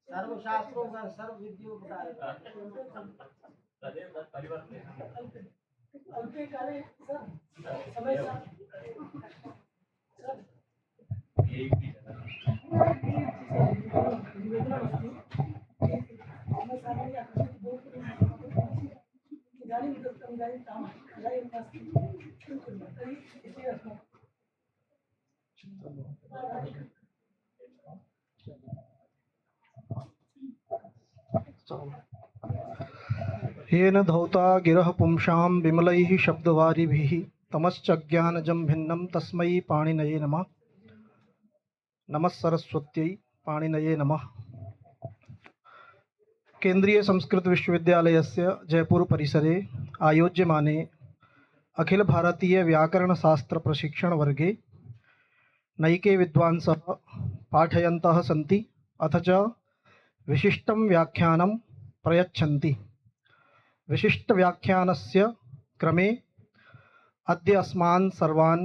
सर्वशास्त्रों का सर्व विद्यो येन धौता गिरः पुंसां विमलैः शब्दवारिभिः तमश्चज्ञानजं भिन्नं तस्मै पाणिनये नमः। नमः सरस्वत्यै पाणिनये नमः। केंद्रीय संस्कृत विश्वविद्यालयस्य जयपुर परिसरे आयोज्यमाने अखिल भारतीय व्याकरण शास्त्र प्रशिक्षण वर्गे नैके विद्वांसः पाठयन्तः सन्ति अथ च विशिष्टं व्याख्यानं प्रयच्छन्ति। विशिष्ट व्याख्यानस्य क्रमे अद्य अस्मान् सर्वान्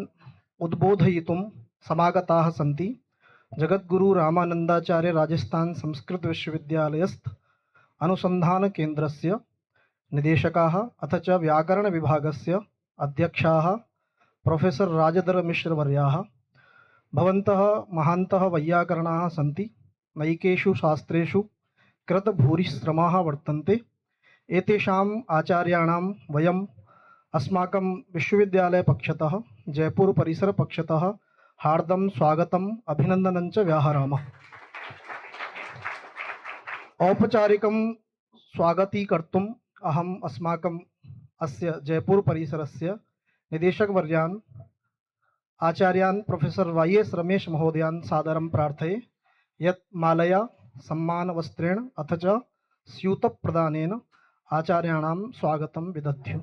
उद्बोधयितुं समागताः सन्ति जगद्गुरु रामानंदाचार्य राजस्थान संस्कृत विश्वविद्यालयस्थ अनुसंधान केन्द्रस्य निदेशकाः अथ च व्याकरण विभागस्य अध्यक्षाः प्रोफेसर राजधर मिश्र वर्याः। भवन्तः महान्तः वैयाकरणाः सन्ति। नैकेषु शास्त्रेषु कृतभूरिश्रमाः वर्तन्ते। एतेषाम् आचार्याणां वयम् अस्माकं विश्वविद्यालय पक्षतः जयपुर परिसर पक्षतः हार्दं स्वागतम् अभिनन्दनं च व्याहरामः। औपचारिकं स्वागतीकर्तुम् अहम् अस्माकम् अस्य जयपुर परिसरस्य निदेशकवर्यान् आचार्यान् प्रोफेसर YS रमेश महोदयान् सादरं प्रार्थये यत् मालया सम्मानवस्त्रेण अथ च स्यूतप्रदानेन आचार्याणां स्वागतं विदध्यु।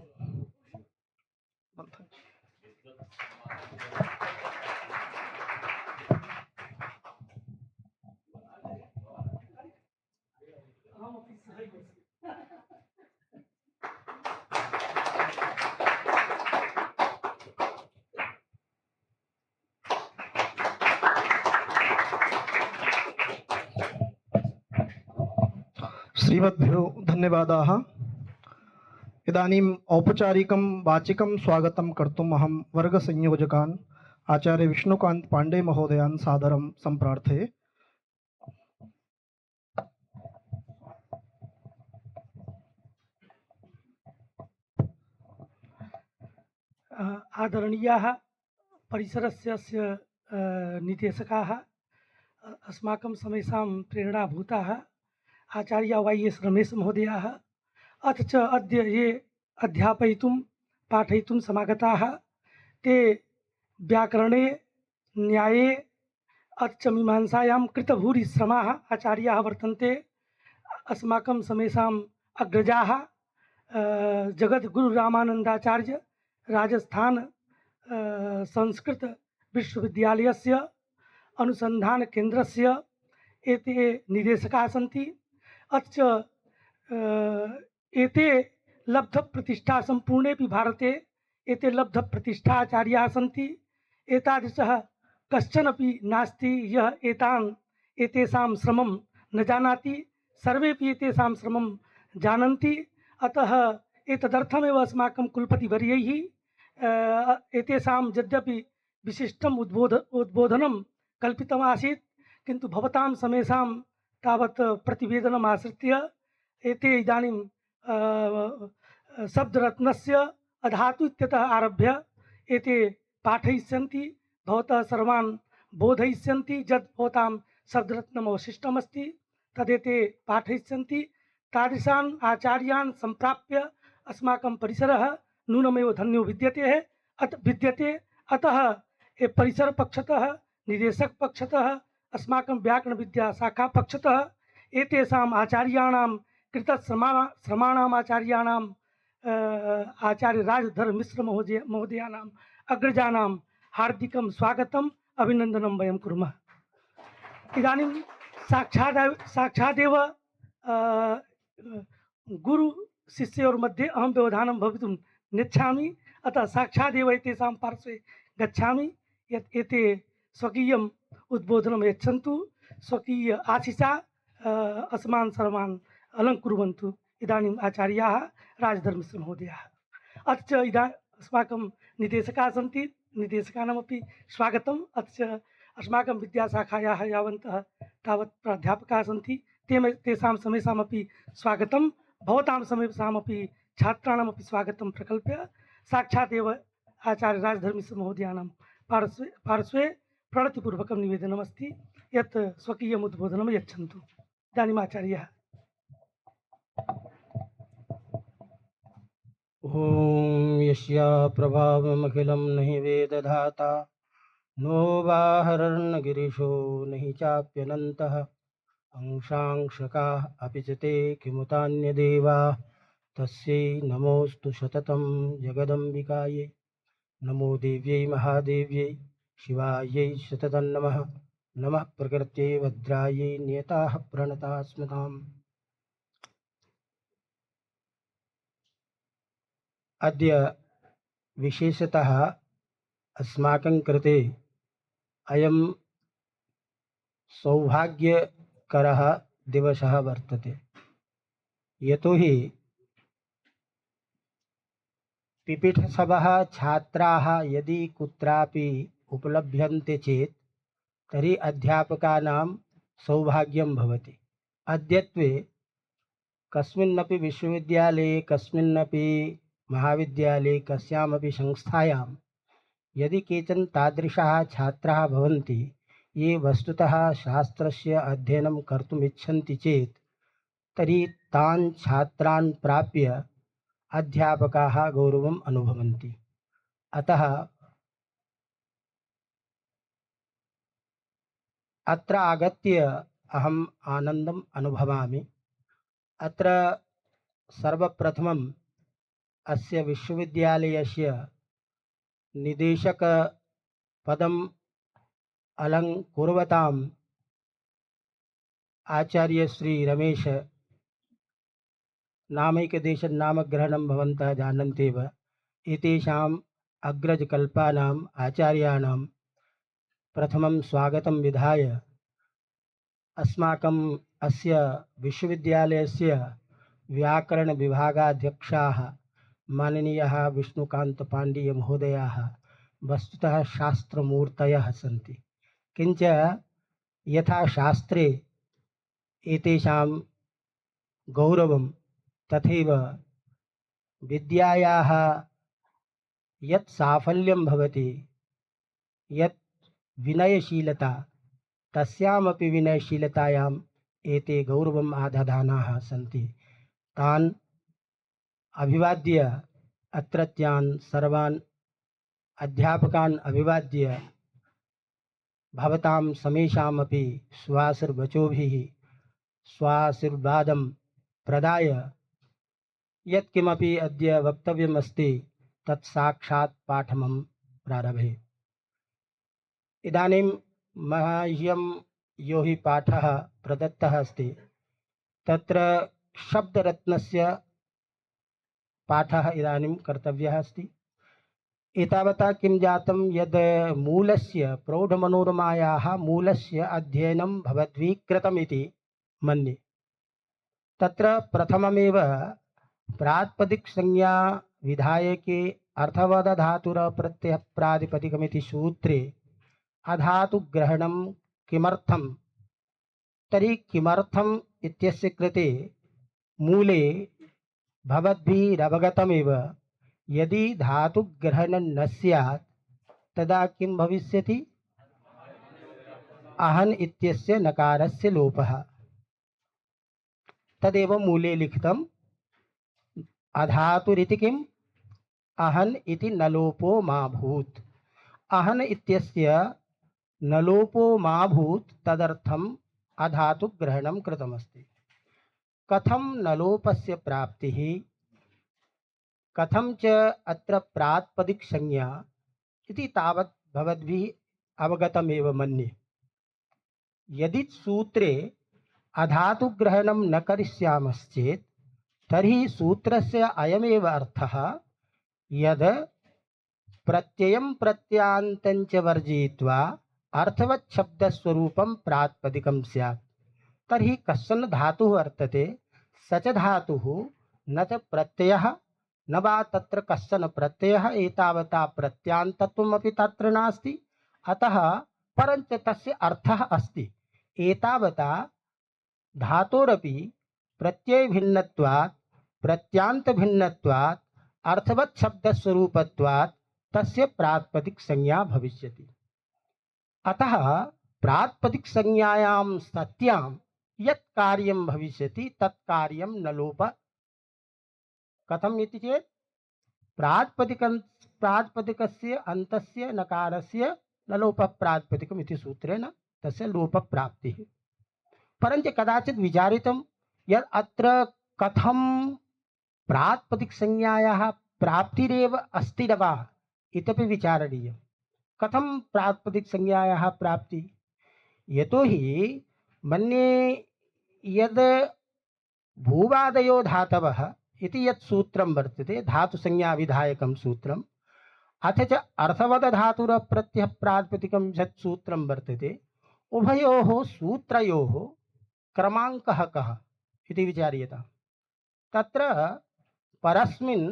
श्रीमद्भ्यो धन्यवादाः। इदानीम् औपचारिकं वाचिकं स्वागतं कर्तुम् अहं वर्गसंयोजकान् आचार्य विष्णुकांत पांडे महोदयान् सादरं सम्प्रार्थये। आदरणीयाः परिसरस्य निदेशकाः अस्माकं समेषां प्रेरणाभूताः आचार्य YS रमेश महोदयाः अथ च अद्य ये अध्यापयितुं पाठयितुं समागताः ते व्याकरणे न्याये अथ च मीमांसायां कृतभूरिश्रमाः आचार्याः वर्तन्ते। अस्माकं समेषाम् अग्रजाः जगद्गुरु रामानंदाचार्य राजस्थान संस्कृत विश्वविद्यालयस्य अनुसंधान केन्द्रस्य एते निदेशकाः सन्ति। अथ च एते लब्धप्रतिष्ठा सम्पूर्णेऽपि भारते एते लब्धप्रतिष्ठाचार्याः सन्ति। एतादृशः कश्चनपि नास्ति यः एतेषां श्रमं न जानाति। सर्वेपि एतेषां श्रमं जानन्ति। अतः एतदर्थमेव अस्माकं कुलपतिवर्यैः एतेषां यद्यपि विशिष्टम् उद्बोधनं कल्पितमासीत् किन्तु भवतां समेषां तावत् प्रतिवेदनम् आश्रित्य एते इदानीं शब्दरत्नस्य अधातु इत्यतः आरभ्य एते पाठयिष्यन्ति, भवतः सर्वान् बोधयिष्यन्ति। यद् भवतां शब्दरत्नम् अवशिष्टमस्ति तदेते पाठयिष्यन्ति। तादृशान् आचार्यान् सम्प्राप्य अस्माकं परिसरः नूनमेव धन्यो विद्यते। अतः परिसर पक्षतः निदेशक पक्षतः अस्माकं व्याकरण विद्या शाखा पक्षतः एतेषाम् आचार्याणां कृतश्रमाणाम् आचार्याणां आचार्य राजधर मिश्र महोदयानाम् अग्रजानां हार्दिकं स्वागतम् अभिनन्दनं वयं कुर्मः। इदानीं साक्षादेव गुरु शिष्योर्मध्ये अहं व्यवधानं भवितुं नेच्छामि। अतः साक्षादेव एतेषां पार्श्वे गच्छामि यत् एते स्वकीयं उद्बोधनं यच्छन्तु स्वकीय आशिषा अस्मान् सर्वान् अलङ्कुर्वन्तु। इदानीम् आचार्याः राजधर्ममिश्रमहोदयाः। अथ च अस्माकं निदेशकाः सन्ति, निदेशकानामपि स्वागतम्। अथ च अस्माकं विद्याशाखायाः यावन्तः तावत् प्राध्यापकाः सन्ति तेषां समेषामपि स्वागतं। भवतां समेषामपि छात्राणामपि स्वागतं प्रकल्प्य साक्षात् एव आचार्य राजधर्ममिश्रमहोदयानां पार्श्वे प्रणतिपूर्वकं निवेदनमस्ति यत् स्वकीयम् उद्बोधनं यच्छन्तु। इदानीम् आचार्यः। ॐ यस्या प्रभावमखिलं नहि वेदधाता नो वाहरर्णगिरिशो नहि चाप्यनन्तः अंशांशकाः अपि च ते किमुतान्यदेवाः तस्यै नमोऽस्तु सततं जगदम्बिकायै। नमो देव्यै महादेव्यै शिवायै सततं नमः। नमः प्रकृत्यै भद्रायै नियताः प्रणताः स्मताम्। अद्य विशेषतः अस्माकं कृते अयं सौभाग्यकरः दिवसः वर्तते। यतोहि पिपीठसभः छात्राः यदि कुत्रापि उपलभ्यन्ते चेत् तर्हि अध्यापकानां सौभाग्यं भवति। अद्यत्वे कस्मिन्नपि विश्वविद्यालये कस्मिन्नपि महाविद्यालये कस्यामपि संस्थायां यदि केचन तादृशाः छात्राः भवन्ति ये वस्तुतः शास्त्रस्य अध्ययनं कर्तुम् इच्छन्ति चेत् तर्हि तान् छात्रान् प्राप्य अध्यापकाः गौरवम् अनुभवन्ति। अतः अत्र आगत्य अहम् आनन्दम् अनुभवामि। अत्र सर्वप्रथमम् अस्य विश्वविद्यालयस्य निदेशकपदम् अलङ्कुर्वताम् आचार्य श्री रमेश नामैकदेशनामग्रहणं भवन्तः जानन्त्येव। एतेषाम् अग्रजकल्पानाम् आचार्याणां प्रथमं स्वागतं विधाय अस्माकम् अस्य विश्वविद्यालयस्य व्याकरणविभागाध्यक्षाः माननीयः विष्णुकान्तपाण्डेय महोदयाः वस्तुतः शास्त्रमूर्तयः सन्ति, किञ्च यथा शास्त्रे एतेषां गौरवं तथैव विद्यायाः यत् साफल्यं भवति, यत् विनयशीलता, तस्यामपि विनयशीलतायाम् एते गौरवम् आदधानाः सन्ति। तान् अभिवाद्य अत्रत्यान् सर्वान् अध्यापकान् अभिवाद्य भवतां समेषामपि स्वाशीर्वचोभिः स्वाशीर्वादं प्रदाय यत्किमपि अद्य वक्तव्यमस्ति तत् साक्षात् पाठमं प्रारभे। इदानीं मह्यं यो हि पाठः प्रदत्तः अस्ति तत्र शब्दरत्नस्य पाठः इदानीं कर्तव्यः अस्ति। एतावता किं जातं यद् मूलस्य प्रौढमनोरमायाः मूलस्य अध्ययनं भवद्भिः कृतमिति मन्ये। तत्र प्रथममेव प्रातिपदिकसंज्ञा विधायके अर्थवदधातुरप्रत्ययः प्रातिपदिकमिति सूत्रे अधातुग्रहणं किमर्थं, तर्हि किमर्थम् इत्यस्य कृते मूले भवद्भिरवगतमेव। यदि धातुग्रहणं न स्यात् तदा किं भविष्यति? अहन् इत्यस्य नकारस्य लोपः। तदेव मूले लिखितम्। अधातुरिति किम्? अहन् इति नलोपो मा भूत्। अहन् इत्यस्य नलोपो मा भूत्, तदर्थम् अधातुग्रहणं कृतमस्ति। कथं नलोपस्य प्राप्तिः, कथं च अत्र प्रातिपदिकसंज्ञा इति तावत् भवद्भिः अवगतमेव मन्ये। यदि सूत्रे अधातुग्रहणं न करिष्यामश्चेत् तर्हि सूत्रस्य अयमेव अर्थः यद् प्रत्ययं प्रत्यान्तं च वर्जयित्वा अर्थवत् शब्दस्वरूपं प्रातिपदिकं स्यात् तर्हि कश्चन धातुः वर्तते स च धातुः न च प्रत्ययः न वा तत्र कश्चन प्रत्ययः एतावता प्रत्यान्तत्वमपि तत्र नास्ति अतः परञ्च तस्य अर्थः अस्ति एतावता धातोरपि प्रत्ययभिन्नत्वात् प्रत्यान्तभिन्नत्वात् अर्थवत् शब्दस्वरूपत्वात् तस्य प्रातिपदिक संज्ञा भविष्यति अतः प्रातिपदिक संज्ञायां सत्यां यत् कार्यं भविष्यति तत् कार्यं न लोप कथम् इति चेत् प्रातिपदिकस्य अन्तस्य नकारस्य न लोपः प्रातिपदिकम् इति सूत्रेण तस्य लोपप्राप्तिः परञ्च कदाचित् विचारितं यत् अत्र कथं प्रातिपदिक संज्ञायाः प्राप्तिरेव अस्ति न वा इत्यपि विचारणीयं कथं प्रातिपदिक संज्ञायाः प्राप्ति यतोहि मन्ये यद् भूवादयो धातवः इति यत् सूत्रं वर्तते धातुसंज्ञा विधायकं सूत्रम् अथ च अर्थवदधातुरः प्रत्ययः प्रातिपदिकं यत् सूत्रं वर्तते उभयोः सूत्रयोः क्रमाङ्कः कः इति विचार्यताम् तत्र परस्मिन्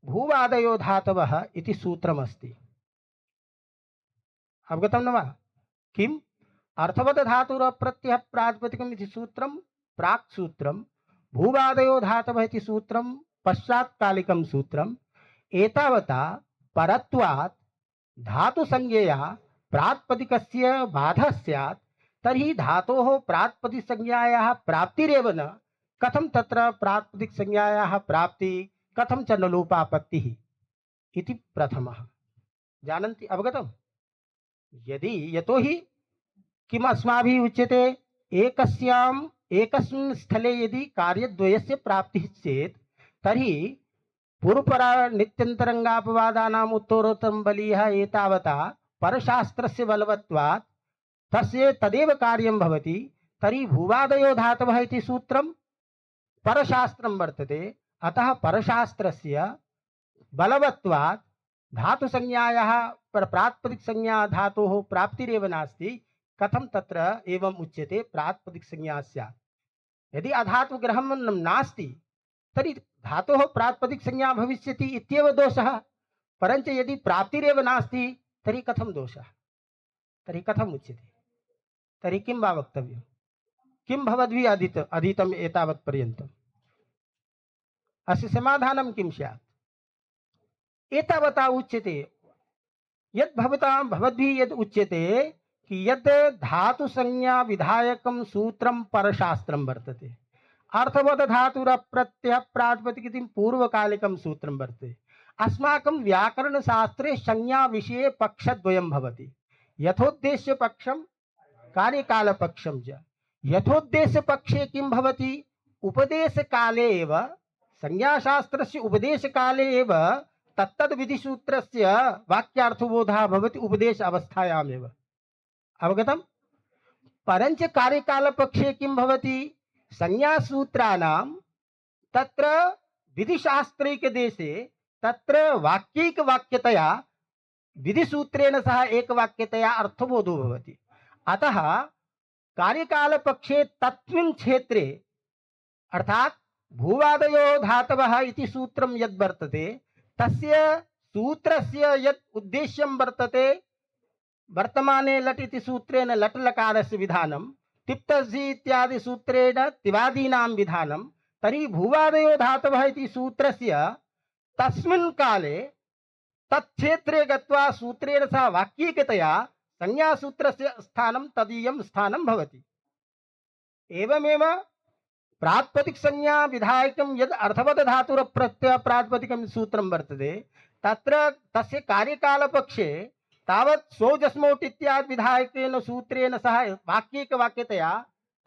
भूवादयो धातवः इति सूत्रमस्ति अवगतं न वा किम् अर्थवदधातुरः प्रत्ययः प्रातिपदिकम् इति सूत्रं प्राक् सूत्रं भूवादयो धातवः इति सूत्रं पश्चात्कालिकं सूत्रम् एतावता परत्वात् धातुसंज्ञया प्रातिपदिकस्य बाधः स्यात् तर्हि धातोः प्रातिपदिकसंज्ञायाः प्राप्तिरेव न कथं तत्र प्रातिपदिकसंज्ञायाः प्राप्ति कथं च न लोपापत्तिः इति प्रथमः जानन्ति अवगतम् यदि यतोहि किम् अस्माभिः उच्यते एकस्मिन् स्थले यदि कार्यद्वयस्य प्राप्तिः चेत् तर्हि पूर्वपरा नित्यन्तरङ्गापवादानाम् उत्तरोत्तरं बलीयः एतावता परशास्त्रस्य बलवत्वात् तस्य तदेव कार्यं भवति तर्हि भूवादयो धातवः इति सूत्रं परशास्त्रं वर्तते अतः परशास्त्रस्य बलवत्वात् धातुसंज्ञायाः प्रातिपदिकसंज्ञा धातोः प्राप्तिरेव नास्ति कथं तत्र एवम् उच्यते प्रातिपदिकसंज्ञा स्यात् यदि अधातुग्रहणं नास्ति तर्हि धातोः प्रातिपदिकसंज्ञा भविष्यति इत्येव दोषः परञ्च यदि प्राप्तिरेव नास्ति तर्हि कथं दोषः तर्हि कथम् उच्यते तर्हि किं वा वक्तव्यं किं भवद्भिः अधीतम् एतावत् पर्यन्तम् अस्य समाधानं किं स्यात् एतावता उच्यते यद् भवद्भिः यद् उच्यते कि यद् धातुसंज्ञा विधायकं सूत्रं परशास्त्रं वर्तते अर्थवदधातुरप्रत्ययः प्रातिपदिकम् इति पूर्वकालिकं सूत्रं वर्तते अस्माकं व्याकरणशास्त्रे संज्ञा विषये पक्षद्वयं भवति यथोद्देश्यपक्षं कार्यकालपक्षं च यथोद्देश्यपक्षे किं भवति उपदेशकाले एव संज्ञाशास्त्रस्य उपदेशकाले एव तत्तद् विधिसूत्रस्य वाक्यार्थबोधः भवति उपदेश अवस्थायामेव अवगतं परञ्च कार्यकालपक्षे किं भवति संज्ञासूत्राणां तत्र विधिशास्त्रैकदेशे तत्र वाक्यैकवाक्यतया विधिसूत्रेण सह एकवाक्यतया अर्थबोधो भवति अतः कार्यकालपक्षे तस्मिन् क्षेत्रे अर्थात् भूवादयो धातवः इति सूत्रं यद् वर्तते तस्य सूत्रस्य यत् उद्देश्यं वर्तते वर्तमाने लट् इति सूत्रेण लट् लकारस्य विधानं तिप्तसि इत्यादि सूत्रेण तिवादीनां विधानं तर्हि भूवादयो धातवः इति सूत्रस्य तस्मिन् काले तत्क्षेत्रे गत्वा सूत्रेण सह वाक्यिकतया संज्ञासूत्रस्य स्थानं तदीयं स्थानं भवति एवमेव प्रातिपदिक संज्ञा विधायकं यद् अर्थवदधातुरप्रत्ययः प्रातिपदिकं सूत्रं वर्तते तत्र तस्य कार्यकालपक्षे तावत् सोजस्मौट् इत्यादि विधायकेन सूत्रेण सह वाक्यैकवाक्यतया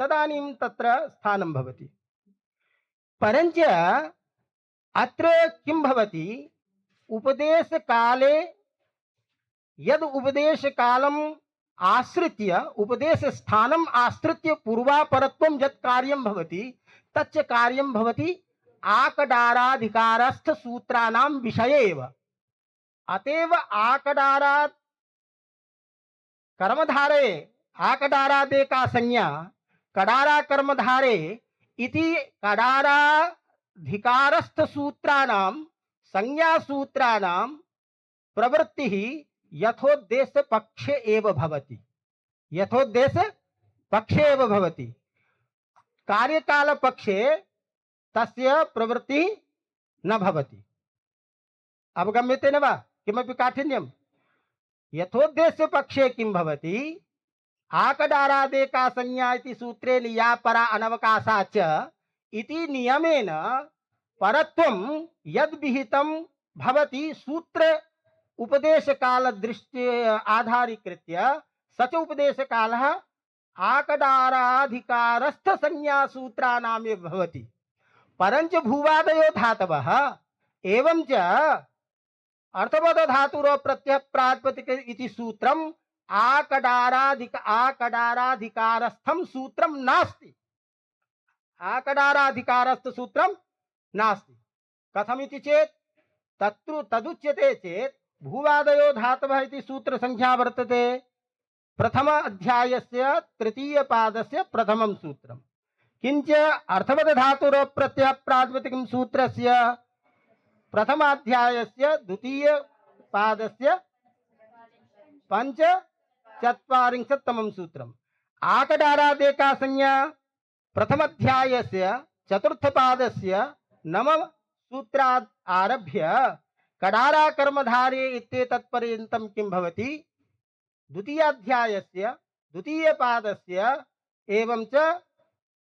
तदानीं तत्र स्थानं भवति परञ्च अत्र किं भवति उपदेशकाले यद् उपदेशकालम् आश्रित्य उपदेशस्थानम् आश्रित्य पूर्वापरत्वं यत् कार्यं भवति तच्च कार्यं भवति आकडाराधिकारस्थ सूत्राणां विषये एव अतएव आकडारात् कर्मधारे आकडारादे का संज्ञा कडारा कर्मधारे इति कडाराधिकारस्थ सूत्राणां संज्ञा सूत्राणां प्रवृत्ति यथोद्देश्य पक्षे एव भवति। यथोद्देश्य पक्षे एव भवति। कार्यकाल पक्षे तस्य प्रवृत्ति न भवति। अवगम्यते न वा? किमपि काठिन्यं? यथोद्देश्य पक्षे किं भवति? आकडारादेका संज्ञा इति सूत्रेण या परा अनवकाशा च इति नियमेन परत्वं यद् विहितं भवति सूत्र उपदेश काल दृष्टि आधारीकृत्य सच उपदेश कालः आकडाराधिकारस्थ संज्ञा सूत्राणामेव भवति। परंच भूवादयो धातवः एवं च अर्थवद धातुरो प्रत्यय प्रातिपदिक इति सूत्रम् आकडाराधिकारस्थं सूत्रं नास्ति। आकडाराधिकारस्थ सूत्रं नास्ति। कथमिति चेत् तदुच्यते चेत् भूवादयो धातवः इति सूत्र संख्या वर्तते प्रथम अध्यायस्य तृतीय पादस्य प्रथमं सूत्रं। किंच अर्थवद धातुरो प्रत्यय प्रातिपदिकं सूत्रस्य प्रथमाध्यायस्य द्वितीय पादस्य पंचचत्वारिंशत्तमं सूत्रम्। आकडारादेका संज्ञा प्रथमाध्यायस्य चतुर्थ पादस्य नवम सूत्रात् आरभ्य कडारा कर्मधारे इत्येतत्पर्यन्तं किं भवति? द्वितीयाध्यायस्य द्वितीय पादस्य एवं च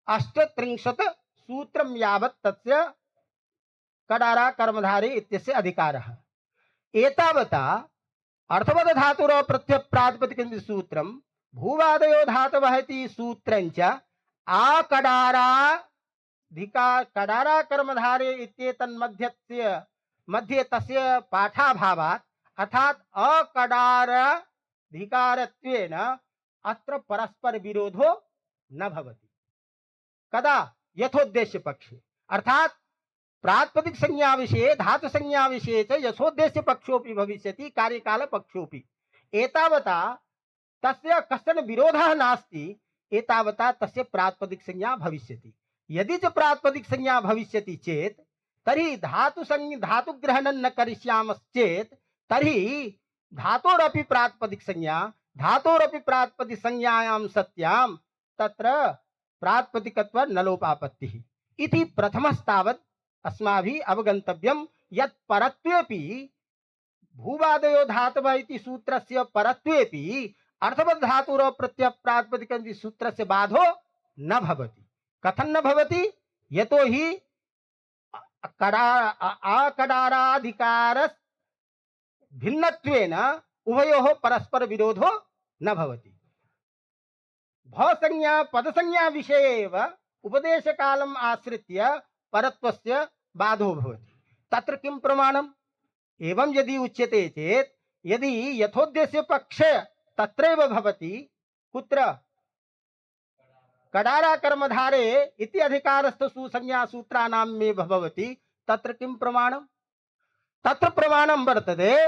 38 सूत्रं यावत् तस्य कडारा कर्मधारे इत्यस्य अधिकारः। एतावता अर्थवद धातुरो प्रत्यय प्रातिपदिकं सूत्रं भूवादयो धातवः इति सूत्रञ्च कडारा कर्मधारे इत्येतन्मध्यस्य मध्ये तस्य पाठाभावात् अर्थात् अकडाराधिकारत्वेन अत्र परस्पर विरोधो न भवति। कदा? यथोद्देश्य पक्षे अर्थात् प्रातिपदिक संज्ञा विषये धातु संज्ञा विषये च यथोद्देश्य पक्षोपि भविष्यति कार्यकाल पक्षोपि। एतावता तस्य कश्चन विरोधः नास्ति। एतावता तस्य प्रातिपदिक संज्ञा भविष्यति। यदि च प्रातिपदिक संज्ञा भविष्यति चेत् तर्हि धातुग्रहणं न करिष्यामश्चेत् तर्हि धातोरपि प्रातिपदिक संज्ञायां सत्यां तत्र प्रातिपदिकत्व नलोपापत्तिः इति प्रथमस्तावत् अस्माभिः अवगन्तव्यं यत् परत्वेपि भूवादयो धातवः इति सूत्रस्य परत्वेपि अर्थवद् धातुरो प्रत्यय प्रातिपदिकं इति सूत्रस्य बाधो न भवति। कथं न भवति? यतो हि आकडाराधिकार भिन्नत्वेन उभयोः परस्पर विरोधो न भवति। भवसंज्ञा पदसंज्ञा विषये एव उपदेशकालम् आश्रित्य परत्वस्य बाधो भवति। तत्र किं प्रमाणम्? एवं यदि उच्यते चेत् यदि यथोद्देश्य पक्षे तत्रैव भवति कुत्र? कडारा कर्मधारे इति अधिकारस्थ सुसंज्ञा सूत्राणामेव भवति। तत्र किं प्रमाणम्? तत्र प्रमाणं वर्तते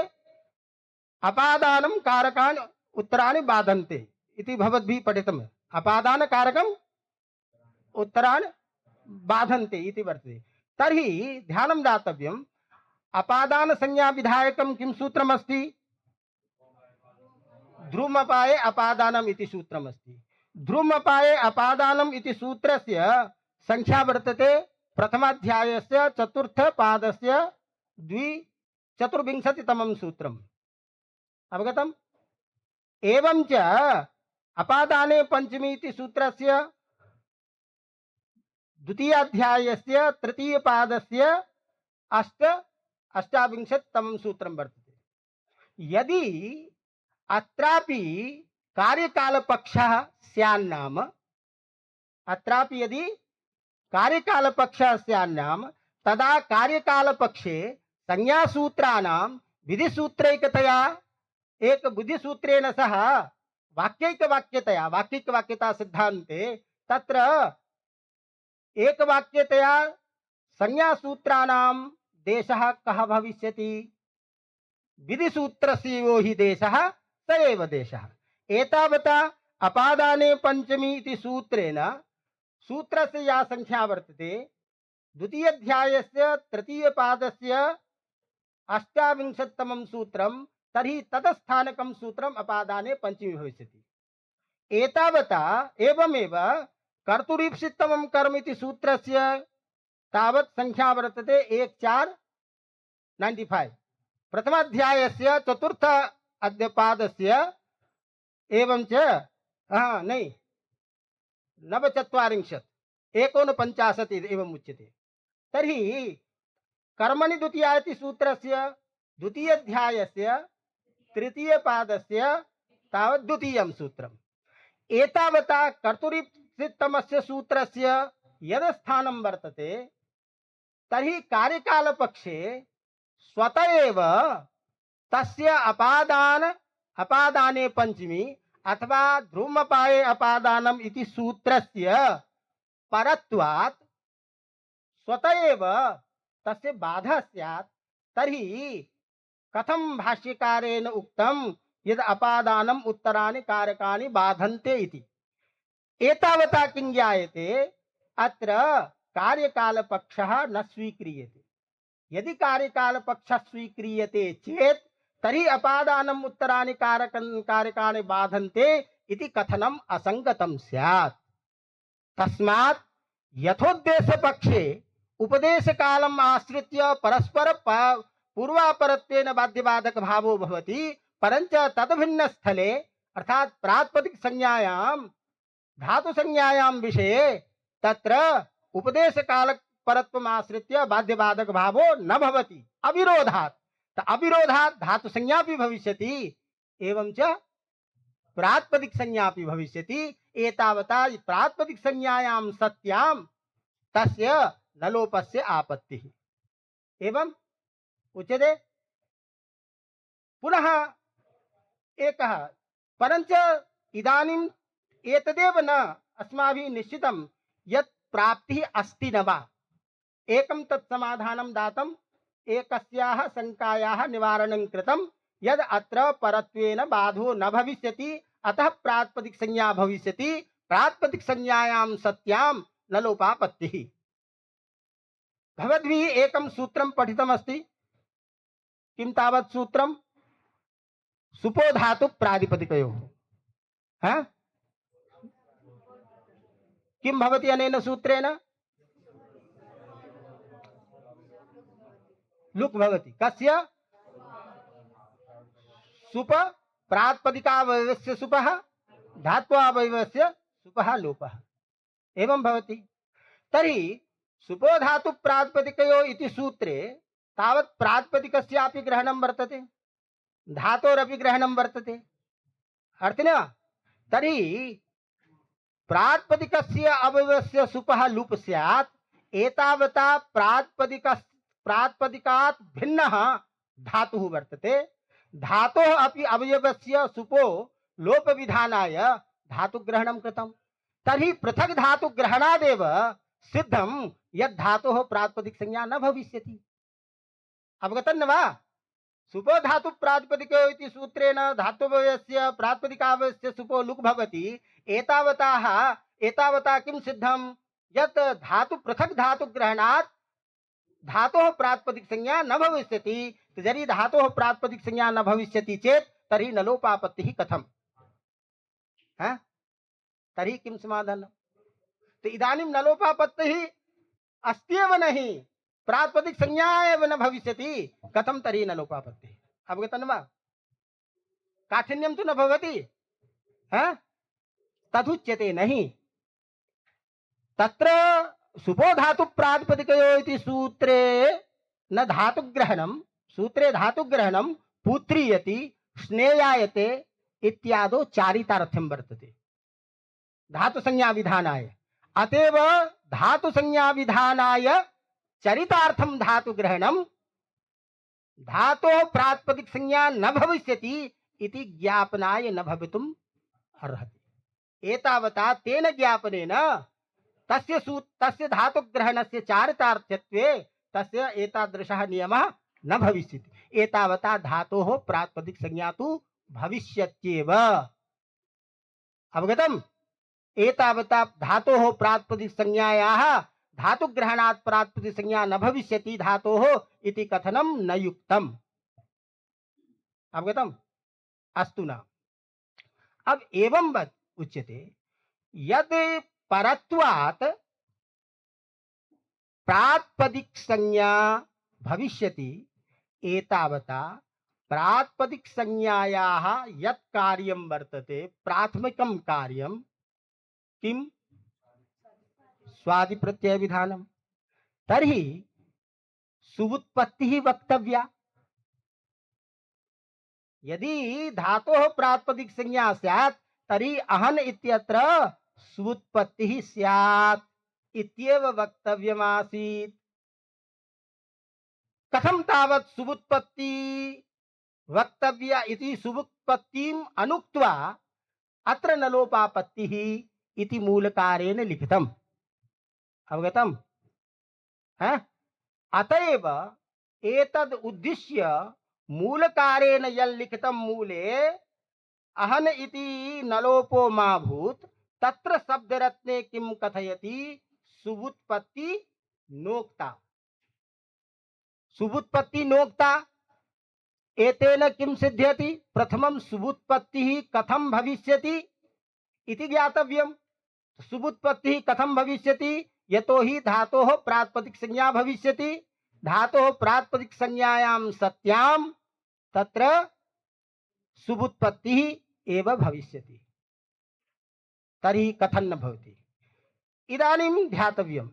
अपादानं कारकान् उत्तराणि बाधन्ते इति भवद्भिः पठितम्। अपादान कारकम् उत्तरान् बाधन्ते इति वर्तते। तर्हि ध्यानं दातव्यम्। अपादान संज्ञा विधायकं किं सूत्रमस्ति? ध्रुमपाये अपादानम् इति सूत्रमस्ति। ध्रुमपाये अपादानम् इति सूत्रस्य संख्या वर्तते प्रथमाध्यायस्य चतुर्थ पादस्य 24तमं सूत्रम्। अवगतम्? एवं च अपादाने पंचमी इति सूत्रस्य द्वितीयाध्यायस्य तृतीय पादस्य 28तमं सूत्रं वर्तते। यदि अत्रापि कार्यकाल पक्षः स्यान्नाम अत्रापि यदि कार्यकाल पक्षः स्यान्नाम तदा कार्यकाल पक्षे संज्ञासूत्राणां विधिसूत्रैकतया एक बुद्धिसूत्रेण सह वाक्यैकवाक्यता सिद्धान्ते तत्र एकवाक्यतया संज्ञासूत्राणां देशः कः भविष्यति? विधिसूत्रस्य यो हि देशः स एव देशः। एतावता अपादाने पंचमी इति सूत्रेण सूत्रस्य या संख्या वर्तते द्वितीयाध्यायस्य तृतीयपादस्य 28तमं सूत्रं तर्हि ततस्थानकं सूत्रम् अपादाने पंचमी भविष्यति। एतावता एवमेव कर्तुरीप्सितमं कर्म इति सूत्रस्य तावत् संख्या वर्तते 1495 प्रथमाध्यायस्य चतुर्थ अध्यापादस्य एवं च नहीं नवचत्वारिंशत् 49 एवं उच्यते। तर्हि कर्मणि द्वितीया इति सूत्रस्य द्वितीयाध्यायस्य तृतीयपादस्य तावत् द्वितीयं सूत्रम्। एतावता कर्तुरीप्सितमस्य सूत्रस्य यदस्थानं वर्तते तर्हि कार्यकालपक्षे स्वतः एव तस्य अपादाने पंचमी अथवा ध्रुमपाये अपादानम् इति सूत्रस्य परत्वात् स्वतः एव तस्य बाधा स्यात्। तर्हि कथं भाष्यकारेण उक्तं यद् अपादानम् उत्तराणि कारकाणि बाधन्ते इति। एतावता किं ज्ञायते अत्र कार्यकालपक्षः न स्वीक्रियते। यदि कार्यकालपक्षः स्वीक्रियते चेत् तर्हि अपादानम् उत्तराणि कारकाणि बाधन्ते इति कथनम् असङ्गतं स्यात्। तस्मात् यथोद्देशपक्षे उपदेशकालम् आश्रित्य परस्पर पूर्वापरत्वेन बाध्यबाधक भावो भवति, परञ्च तद्भिन्न स्थले अर्थात प्रातिपदिक संज्ञायां धातु संज्ञायां विषये तत्र उपदेशकाल परत्वम् आश्रित्य बाध्यबाधक भावो न भवति अविरोधात्। अविरोधात् धातु संज्ञापि भविष्यति एवं च प्रातिपदिक संज्ञापि भविष्यति। एतावता प्रातिपदिक संज्ञायां सत्यां तस्य नलोपस्य आपत्तिः एवं उच्यते। पुनः एकः परञ्च इदानीम् एतदेव न अस्माभिः निश्चितं यत् प्राप्तिः अस्ति न वा। एकं तत् समाधानं दातम्, एकस्याः शङ्कायाः निवारणं कृतं यद् अत्र परत्वेन बाधो न भविष्यति, अतः प्रातिपदिक संज्ञा भविष्यति। प्रातिपदिक संज्ञायां सत्यां नलोपापत्तिः। भवद्भिः एकं सूत्रं पठितमस्ति। किं तावत् सूत्रं? सुपो धातु प्रातिपदिकयोः। किं भवति अनेन सूत्रेण? लुक् भवति। कस्य? सुप प्रातिपदिकावयवस्य सुपः, धात्वावयवस्य सुपः लोपः एवं भवति। तर्हि सुपो धातु प्रातिपदिकयो इति सूत्रे तावत् प्रातिपदिकस्यापि ग्रहणं वर्तते, धातोरपि ग्रहणं वर्तते, अर्थ न? तर्हि प्रातिपदिकस्य अवयवस्य सुपः लुप् स्यात्। एतावता प्रातिपदिकात् भिन्नः धातुः वर्तते। धातोः अपि अवयवस्य सुपो लोप विधानाय धातुग्रहणं कृतं। तर्हि पृथक् धातुग्रहणादेव सिद्धं यद् धातोः प्रातिपदिक संज्ञा न भविष्यति। अवगतं वा? सुपो धातु प्रातिपदिको इति सूत्रेण धातुवयस्य प्रातिपदिकावयस्य सुपो लुक् भवति। एतावता किं सिद्धं यत् धातु पृथक् धातुग्रहणात् धातोः प्रातिपदिक संज्ञा न भविष्यति। यदि धातोः प्रातिपदिक संज्ञा न भविष्यति चेत् तर्हि नलोपापत्तिः कथम्? तर्हि किं समाधानम्? तो इदानीं नलोपापत्तिः अस्त्येव नहि, प्रातिपदिक संज्ञा एव न भविष्यति, कथं तर्हि नलोपापत्तिः? अवगतं वा? काठिन्यं तु न भवति, तदुच्यते नहि। तत्र सुपो धातु प्रातिपदिकयो इति सूत्रे न धातुग्रहणं, सूत्रे धातुग्रहणं पुत्रीयति, स्नेयायते इत्यादो चारितार्थ्यं वर्तते धातु संज्ञा विधानाय। अतएव धातु संज्ञा विधानाय चरितार्थं धातुग्रहणं धातोः प्रातिपदिक संज्ञा न भविष्यति इति ज्ञापनाय न भवितुम् अर्हति। एतावता तेन ज्ञापनेन तस्य धातुग्रहणस्य चारितार्थ्यत्वे तस्य एतादृशः नियमः न भविष्यति। एतावता धातोः प्रातिपदिक संज्ञा तु भविष्यत्येव। अवगतम्? एतावता धातोः प्रातिपदिक संज्ञायाः धातुग्रहणात् प्रातिपदिक संज्ञा न भविष्यति धातोः इति कथनं न युक्तम्। अवगतम्? अस्तु न। अब एवं वत् उच्यते यद परत्वात् प्रातिपदिक संज्ञा भविष्यति एतावता प्रातिपदिक संज्ञायाः यत् कार्यं वर्तते प्राथमिकं कार्यं किं स्वादि प्रत्यय विधानम तर्हि सुबुत्पत्तिः वक्तव्या। यदि धातोः प्रातिपदिक संज्ञा स्यात् तर्हि अहन् इत्यत्र सुबुत्पत्तिः स्यात् इत्येव वक्तव्यमासीत्। कथं तावत् सुबुत्पत्ति वक्तव्या इति सुबुत्पत्तिम् अनुक्त्वा अत्र नलोपापत्तिः इति मूलकारेण लिखितम्। अवगतम्? अतएव एतद् उद्दिश्य मूलकारेण यल्लिखितं मूले अहन् इति नलोपो मा भूत् तत्र शब्दरत्ने किं कथयति सुबुत्पत्ति नोक्ता। सुबुत्पत्ति नोक्ता एतेन किं सिद्ध्यति? प्रथमं सुबुत्पत्तिः कथं भविष्यति इति ज्ञातव्यम्। सुबुत्पत्तिः कथं भविष्यति? यतोहि धातोः प्रातिपदिक संज्ञा भविष्यति। धातोः प्रातिपदिक संज्ञायां सत्यां तत्र सुबुत्पत्तिः एव भविष्यति। तर्हि कथं न भवति? इदानीं ध्यातव्यं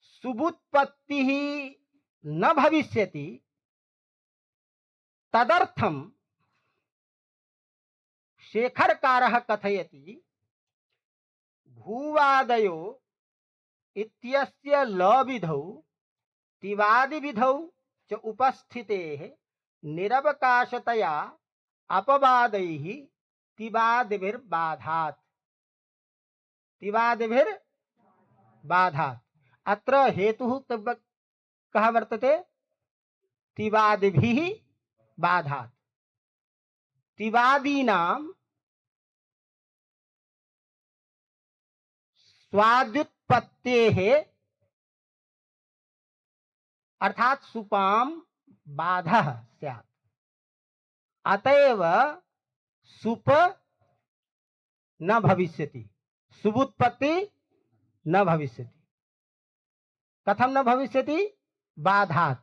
सुबुत्पत्तिः न भविष्यति तदर्थं शेखरकारः कथयति भूवादयो इत्यस्य लविधौ तिवादिविधौ च उपस्थितेः निरवकाशतया अपवादैः तिवादिभिर्बाधात्। तिवादिभिर्बाधात् अत्र हेतुः कः वर्तते? तिवादिभिः बाधात्। तिवादीनां स्वादुत्पत्तेः अर्थात सुपां बाधः स्यात्। अतएव सुप न भविष्यति, सुबुत्पत्ति न भविष्यति। कथं न भविष्यति? बाधात्।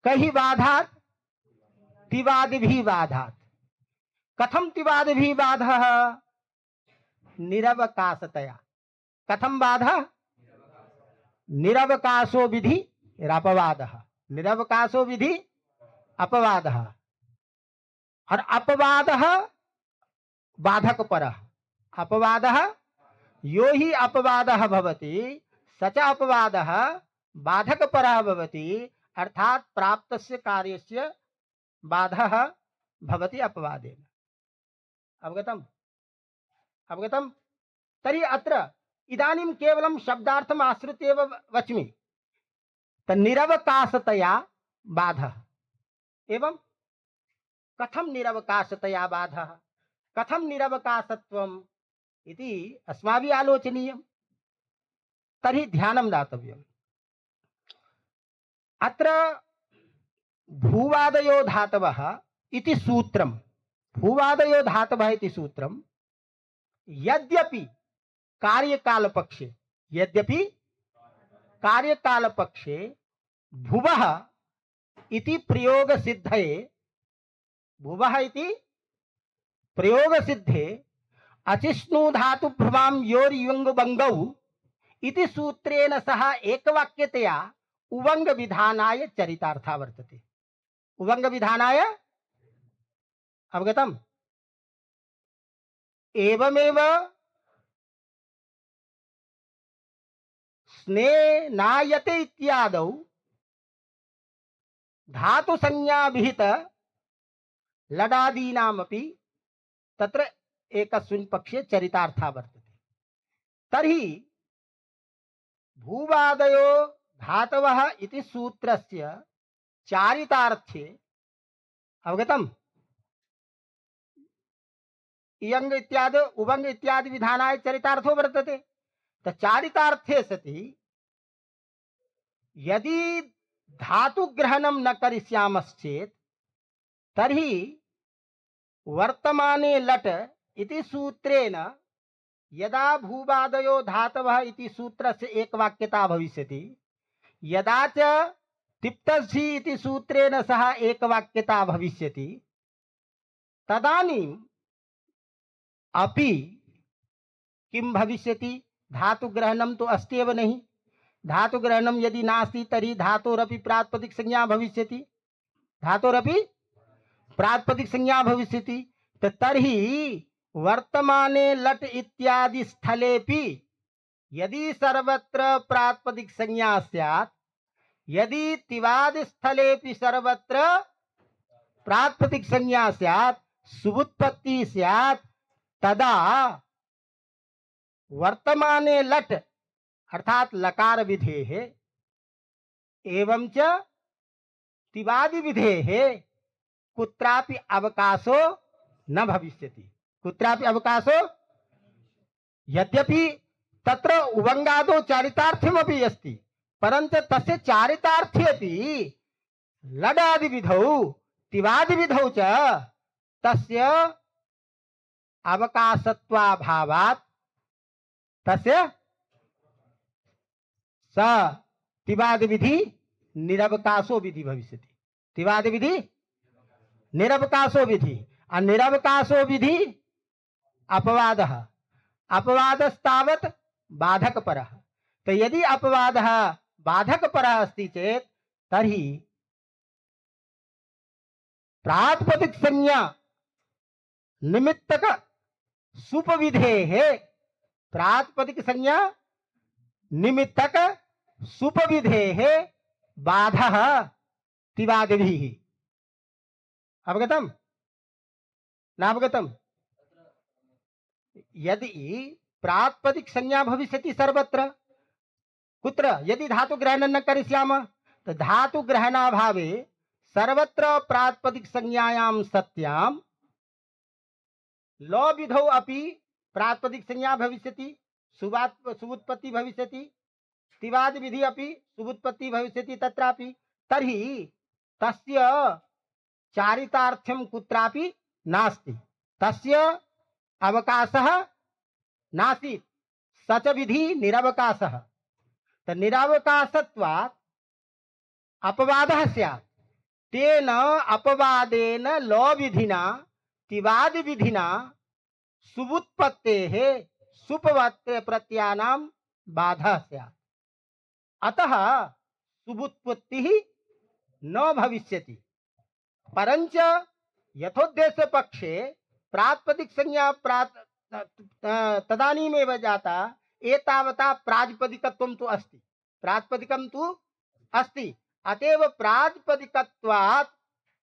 कहि बाधात्? तिवादिभिः बाधात्। कथं तिवादिभिः बाधः? निरवकाशतया। कथं बाधः? निरवकाशो विधि अपवादः। निरवकाशो विधि अपवादः। और अपवादः बाधक परः। अपवादः यो हि अपवादः भवति स च अपवादः बाधक परः भवति। अर्थात प्राप्तस्य कार्यस्य बाधः भवति अपवादेन। अवगतम्? अवगतम्? तर्हि अत्र इदानीं केवलं शब्दार्थम् आश्रित्य एव वच्मि। निरवकाशतया बाधः। एवं कथं निरवकाशतया बाधः? कथं निरवकाशत्वम् इति अस्माभिः आलोचनीयम्। तर्हि ध्यानं दातव्यम्। अत्र भूवादयो धातवः इति सूत्रं, भूवादयो धातवः इति सूत्रं यद्यपि कार्यकालपक्षे भुवः इति प्रयोग सिद्धये, भुवः इति प्रयोग सिद्धे अचिष्णु धातु भ्रुवां योर्युंग बंगौ इति सूत्रेण सह एकवाक्यतया उवंग विधानाय चरितार्था वर्तते। उवंग विधानाय। अवगतम्? एवमेव स्नेनायते इत्यादौ धातु संज्ञा विहित लडादीनामपि तत्र एकस्मिन् पक्षे चरितार्था वर्तते। तर्हि भूवादयो धातवः इति सूत्रस्य चारितार्थे, अवगतम्, इयंग इत्यादि उभंग इत्यादि विधानाय चरितार्थो वर्तते। तो चारितार्थे सति यदि धातु ग्रहणं न करिष्यामश्चेत् तर्हि वर्तमाने लट इति सूत्रेण यदा भूवादयो धातवः इति सूत्रस्य एकवाक्यता भविष्यति, यदा च तिप्तझि इति सूत्रेण सह एकवाक्यता भविष्यति, तदानीम् अपि किं भविष्यति? धातुग्रहणं तो अस्ति एव नहीं। धातुग्रहणं यदि नास्ति तर्हि धातोरपि प्रातिपदिक संज्ञा भविष्यति, धातोरपि प्रातिपदिक संज्ञा भविष्यति। तो तर्हि वर्तमाने लट इत्यादि स्थलेपि यदि सर्वत्र प्रातिपदिक संज्ञा स्यात्, यदि तिवादि स्थलेपि सर्वत्र प्रातिपदिक संज्ञा स्यात्, सुबुत्पत्ति स्यात्, तदा वर्तमाने लट अर्थात लकार विधेः एवं च तिवादि विधेः कुत्रापि अवकाशो न भविष्यति, कुत्रापि अवकाशो। यद्यपि तत्र उभंगादो चारितार्थ्यमपि अस्ति, परन्तु तस्य चारितार्थ्येपि लडादि विधौ तिवादि विधौ च तस्य अवकाशत्वाभावात् तस्य स तिवादि विधि निरवकाशो विधि भविष्यति। तिवादि विधि निरवकाशो विधि, निरवकाशो विधि अपवादः, अपवादस्तावत् बाधकपरः। तो यदि अपवादः बाधकपरः अस्ति चेत् तर्हि प्रातिपदिक संज्ञा निमित्तक सुपविधेः, प्रातिपदिक संज्ञा निमित्तक सुपविधेः बाधः तिवादिभिः। अवगतम नावगतम? यदि प्रातिपदिक संज्ञा भविष्यति सर्वत्र, कुत्र यदि धातु ग्रहणं न करिष्यामः, तो धातु ग्रहणाभावे सर्वत्र प्रातिपदिक संज्ञायां सत्यां लौ विधौ अपि प्रातिपदिक संज्ञा भविष्यति, सुबुत्पत्ति भविष्यति, तिवादि विधि अपि सुबुत्पत्ति भविष्यति तत्रापि। तर्हि तस्य चारितार्थ्यं कुत्रापि नास्ति, तस्य अवकाशः नास्ति, सच विधि निरवकाशः। तो निरवकाशत्वात् अपवादः स्यात्, तेन अपवादेन लौ विधिना तिवादि विधिना सुबुत्पत्तेः सुपवत्य प्रत्ययानां बाधः स्यात्। अतः सुबुत्पत्तिः न भविष्यति, परंच यथोद्देश्य पक्षे प्रातिपदिक संज्ञा तदानीमेव जाता एतावता प्रातिपदिकत्वं तु अस्ति, प्रातिपदिकं तु अस्ति। अतएव प्रातिपदिकत्वात्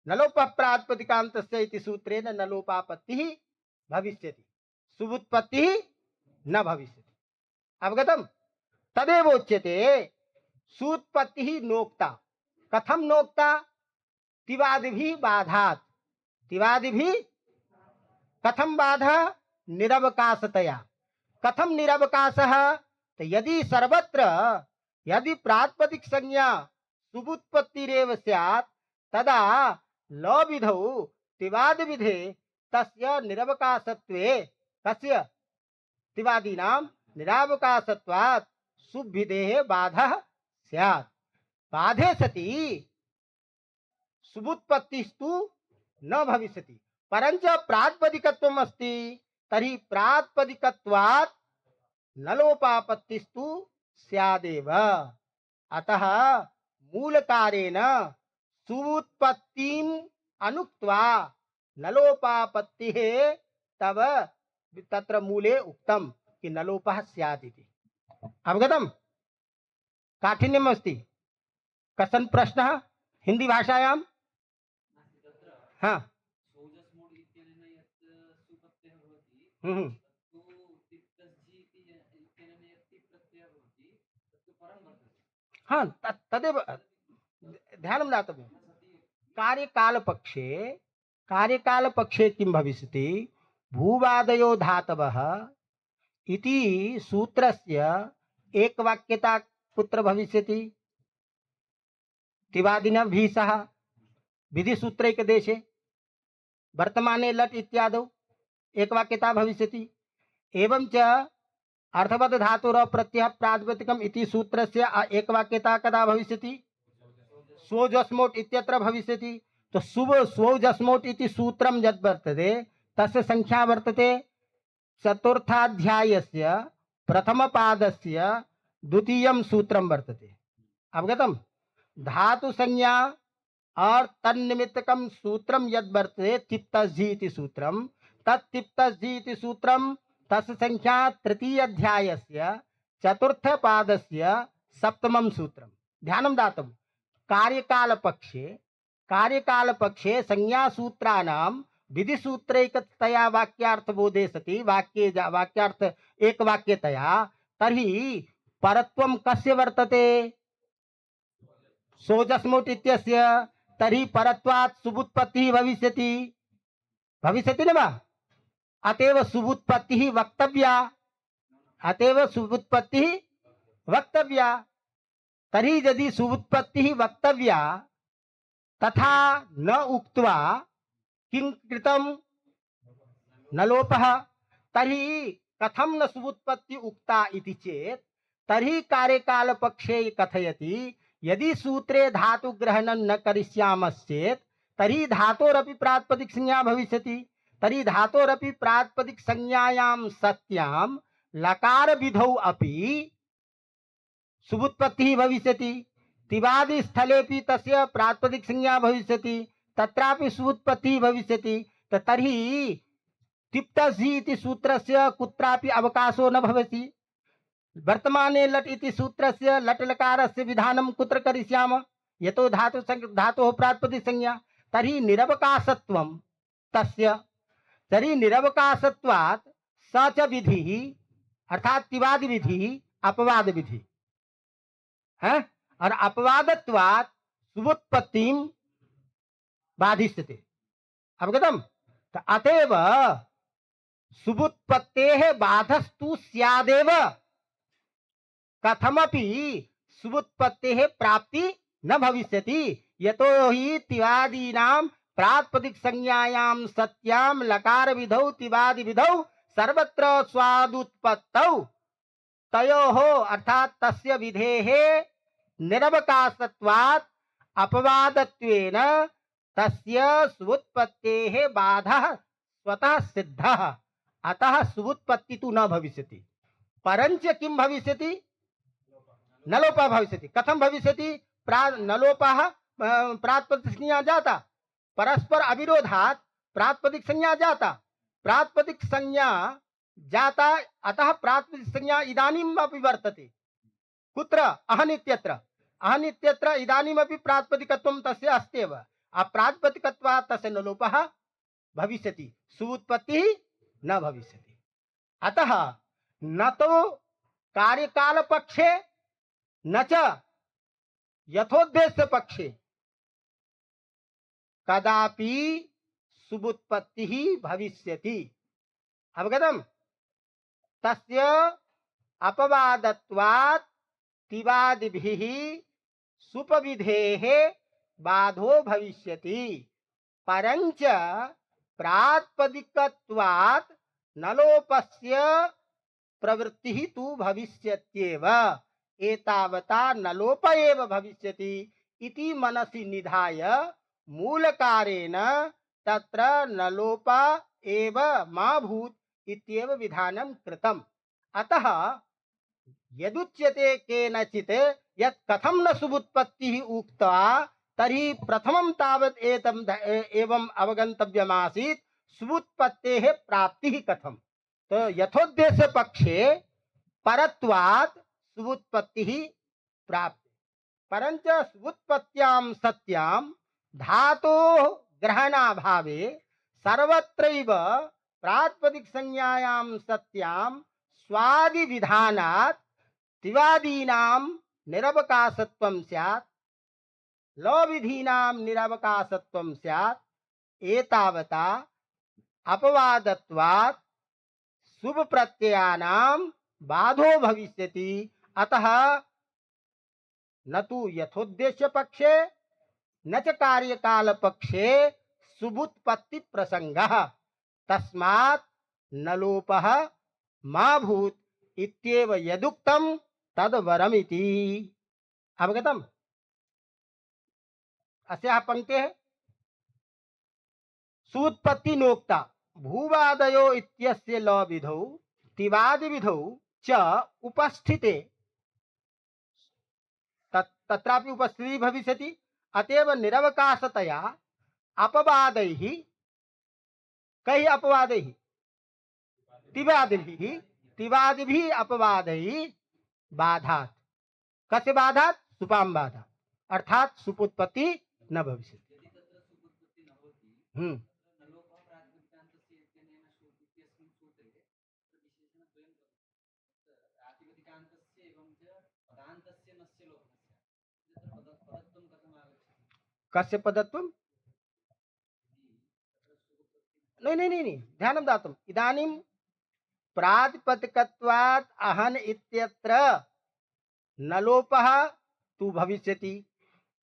नलोपः प्रातिपदिकान्तस्य इति सूत्रेण नलोपापत्तिः भविष्यति, सुबुत्पत्तिः न भविष्यति। अवगतम? तदेव उच्यते सुत्पत्तिः नोक्ता। कथम नोक्ता? तिवादिभिः बाधात्। तिवादिभिः कथम बाधा? निरवकाशतया। कथम निरवकाशः? तो यदि सर्वत्र यदि प्रातिपदिक संज्ञा सुबुत्पत्तिरेव स्यात्, तदा लौ विधौ तिवादि विधे तस्य निरवकाशत्वे कस्य तिवादीनां निरावकाशत्वात् सुविधेः बाधः स्यात्। बाधे सति सुबुत्पत्तिस्तु न भविष्यति, परंच प्रातिपदिकत्वम् अस्ति, तर्हि प्रातिपदिकत्वात् नलोपापत्तिस्तु स्यादेव। अतः मूलकारेण सुबुत्पत्तिम् अनुक्त्वा नलोपापत्तिः तव तत्र मूले उक्तम कि नलोपः स्यात् इति। अवगतम? काठिन्यम् अस्ति कश्चन प्रश्नः हिंदी भाषायां? हाँ। हाँ, तदेव ध्यानं दातव्यं। कार्यकालपक्षे किं भविष्यति? भूवादयो धातवः इति सूत्रस्य एकवाक्यता कुत्र भविष्यति? तिवादिनः भी सह विधिसूत्रैकदेशे वर्तमाने लट् इत्यादौ एकवाक्यता भविष्यति। एवं च अर्थवत् धातुर प्रत्ययः प्रातिपदिकम् इति सूत्रस्य एकवाक्यता कदा भविष्यति? स्वजस्मोट् इत्यत्र भविष्यति। तो स्वजस्मोट् इति सूत्रं यद् वर्तते तस्य संख्या वर्तते चतुर्थाध्यायस्य प्रथमपादस्य द्वितीयं सूत्रं वर्तते। अवगतम्? धातु संज्ञा और तन्निमित्तकं सूत्रं यद् वर्तते तिप्तस्झि इति सूत्रं, तत् तिप्तस्झि इति सूत्रं तस्य संख्या तृतीय अध्यायस्य चतुर्थपादस्य सप्तमं सूत्रं। ध्यानं दातव्यं। कार्यकालपक्षे संज्ञासूत्राणां विधिसूत्रैकतया वाक्यार्थबोधे सति वाक्यार्थ एकवाक्यतया तर्हि परत्वं कस्य वर्तते? सोजस्मोट् इत्यस्य। तर्हि परत्वात् सुबुत्पत्तिः भविष्यति न वा? अतएव सुबुत्पत्तिः वक्तव्या। तर्हि यदि सुबुत्पत्तिः वक्तव्या तथा न उक्त्वा किं कृतं? न लोपः। तर्हि कथं न सुबुत्पत्ति उक्ता इति चेत् तर्हि कार्यकालपक्षे कथयति यदि सूत्रे धातुग्रहणं न करिष्यामश्चेत् तर्हि धातोरपि प्रातिपदिक संज्ञा भविष्यति। तर्हि धातोरपि प्रातिपदिक संज्ञायां सत्यां लकार विधौ अपि सुबुत्पत्तिः भविष्यति। तिवादि स्थलेपि तस्य प्रातिपदिक संज्ञा भविष्यति, तत्रापि सुबुत्पत्तिः भविष्यति। तर्हि तिप्तस्झि इति सूत्रस्य कुत्रापि अवकाशो न भवति। वर्तमाने लट् इति सूत्रस्य लट् लकारस्य विधानं कुत्र करिष्यामः? यतो धातोः प्रातिपदिक संज्ञा। तर्हि निरवकाशत्वं तस्य। तर्हि निरवकाशत्वात् स च विधिः अर्थात् तिवादि विधिः अपवाद विधि है, और अपवादत्वात् सुबुत्पत्तिं बाधिष्यते। अवगतम्? अतएव सुबुत्पत्तेः बाधस्तु स्यादेव। कथमपि सुबुत्पत्तेः प्राप्ति न भविष्यति। यतो हि तिवादीनां प्रातिपदिक संज्ञायां सत्यां लकार विधौ तिवादि विधौ सर्वत्र स्वादुत्पत्तौ तयोः अर्थात तस्य विधेः निरवकाशत्वात् अपवादत्वेन तस्य सुबुत्पत्तेः बाधः स्वतः सिद्धः। अतः सुबुत्पत्ति तु न भविष्यति। परञ्च किं भविष्यति? न लोपः भविष्यति। कथं भविष्यति? न लोपः प्रातिपदिक संज्ञा जाता, परस्पर अविरोधात् प्रातिपदिक संज्ञा जाता, प्रातिपदिक संज्ञा जाता, अतः प्रातिपदिक संज्ञा इदानीम् अपि वर्तते। कुत्र? अहनित्यत्र। अहनित्यत्र इदानीमपि प्रातिपदिकत्वं तस्य अस्त्येव। अप्रातिपदिकत्वात् तस्य न लोपः भविष्यति, सुबुत्पत्तिः न भविष्यति। अतः न तो कार्यकाल पक्षे न च यथोद्देश्य पक्षे कदापि सुबुत्पत्तिः भविष्यति। अवगतम्? तस्य अपवादत्वात् तिवादिभिः सुपविधेः बाधो भविष्यति। परञ्च प्रातिपदिकत्वात् नलोपस्य प्रवृत्तिः तु भविष्यत्येव। एतावता नलोप एव भविष्यति इति मनसि निधाय मूलकारेण तत्र नलोप एव मा भूत् इत्येव विधानं कृतम्। अतः यदुच्यते केनचित् यत् कथं न सुबुत्पत्तिः उक्ता तर्हि प्रथमं तावत् एवं अवगन्तव्यमासीत् सुबुत्पत्तेः प्राप्तिः कथं। तो यथोद्देश्य पक्षे परत्वात् सुबुत्पत्तिः प्राप्ति, परञ्च सुबुत्पत्त्यां सत्यां धातोः ग्रहणाभावे सर्वत्रैव प्रातिपदिक संज्ञायां सत्यां स्वादि विधानात् तिवादीनां निरवकाशत्वं स्यात्, लविधीनां निरवकाशत्वं स्यात्। एतावता अपवादत्वात् शुभ प्रत्ययानां बाधो भविष्यति। अतः न तो यथोद्देश्य पक्षे न च कार्यकाल पक्षे शुभोत्पत्ति प्रसंगः, तस्मात् न लोपः मा भूत् इत्येव यदुक्तं तद्वरमिति। अवगतम्? अस्याः पंक्तेः सुत्पत्ति नोक्ता भूवादयो इत्यस्य ल विधौ तिवादि विधौ च उपस्थिते तत्रापि उपस्थिति भविष्यति। अतएव निरवकाशतया अपवादैः, कैः अपवादैः? तिवादिभिः, तिवादिभिः अपवादैः बाधात्। कस्य बाधात्? सुपां बाधात्, अर्थात सुपुत्पत्ति न भविष्यति। कस्य पदत्वम्? नहीं, ध्यानं दातुम्। इदानीं प्रातिपदिकत्वात् अहन् इत्यत्र न लोपः तु भविष्यति,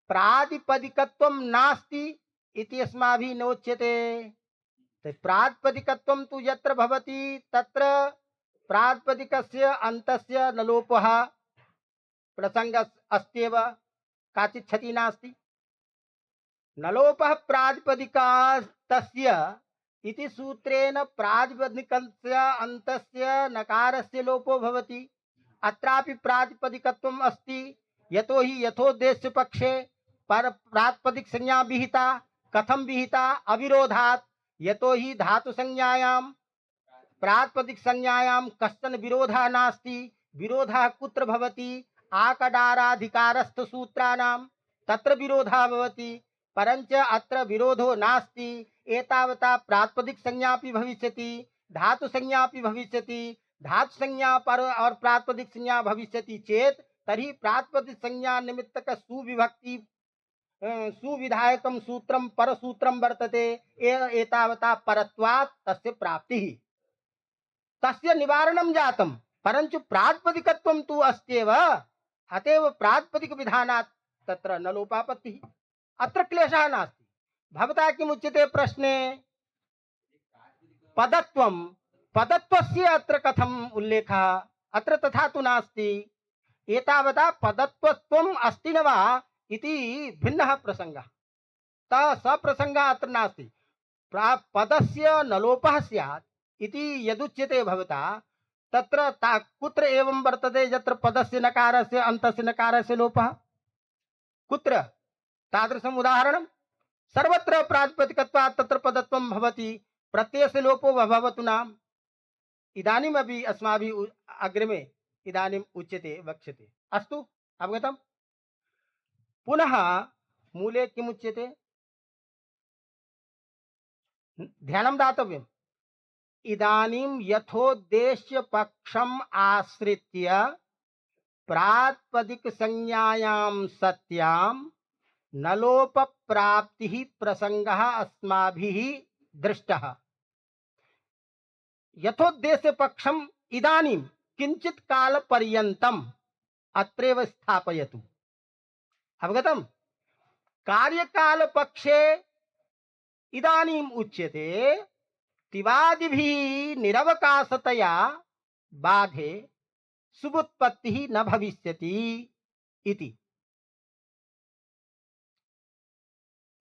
प्रातिपदिकत्वं नास्ति इति अस्माभिः नोच्यते। प्रातिपदिकत्वं तु यत्र भवति तत्र प्रातिपदिकस्य अन्तस्य न लोपः प्रसंगः अस्त्येव, काचित् क्षतिः नास्ति। न लोपः प्रातिपदिकास्तस्य इति सूत्रेण प्रातिपदिकस्य अन्तस्य नकारस्य लोपो भवति। अत्रापि प्रातिपदिकत्वम् अस्ति, यतोहि यथोद्देश्य पक्षे पर प्रातिपदिक संज्ञा विहिता। कथं विहिता? अविरोधात्। यतोहि धातु संज्ञायां प्रातिपदिक संज्ञायां कश्चन विरोधः नास्ति। विरोधः कुत्र भवति? आकडाराधिकारस्थ सूत्राणां तत्र विरोधः भवति, परंच अत्र विरोधो नास्ति। एतावता प्रातिपदिक संज्ञापि भविष्यति, धातु संज्ञापि भविष्यति। धातु संज्ञा पर और प्रातिपदिक संज्ञा भविष्यति चेत तर्हि प्रातिपदिक संज्ञा निमित्तक सुविभक्ति सुविधायकं सूत्रं परसूत्रं वर्तते। एतावता परत्वात् तस्य प्राप्तिः, तस्य निवारणं जातं, परंतु प्रातिपदिकत्वं तु अस्त्येव। अतएव प्रातिपदिक विधानात् तत्र न लोपापत्तिः। अत्र क्लेशः नास्ति। भवता किमुच्यते प्रश्ने? पदत्वं, पदत्वस्य अत्र कथम् उल्लेखः? अत्र तथा तु नास्ति। एतावता पदत्वत्वम् अस्ति न वा इति भिन्नः प्रसंगः। स प्रसंगः अत्र नास्ति। पदस्य न लोपः स्यात् इति यदुच्यते भवता, तत्र कुत्र एवं वर्तते यत्र पदस्य नकारस्य अन्तस्य नकारस्य लोपः? कुत्र? तादृशम् उदाहरणं सर्वत्र प्रातिपदिकत्वात् तत्र पदत्वं भवति, प्रत्ययस्य लोपो भवतु नाम। इदानीमपि अस्माभिः अग्रिमे इदानीम् उच्यते, वक्ष्यते। अस्तु, अवगतम्? पुनः मूले किमुच्यते? ध्यानं दातव्यम्। इदानीं यथोद्देश्य पक्षम् आश्रित्य प्रातिपदिक संज्ञायां सत्यां न लोप प्राप्तिः प्रसंगः अस्माभिः दृष्टः। यथोद्देश्य पक्षम् इदानीं किंचित् काल पर्यन्तम् अत्रैव स्थापयतु। अवगतम्? कार्यकाल पक्षे इदानीम् उच्यते तिवादिभिः निरवकाशतया बाधे शुभोत्पत्तिः न भविष्यति इति।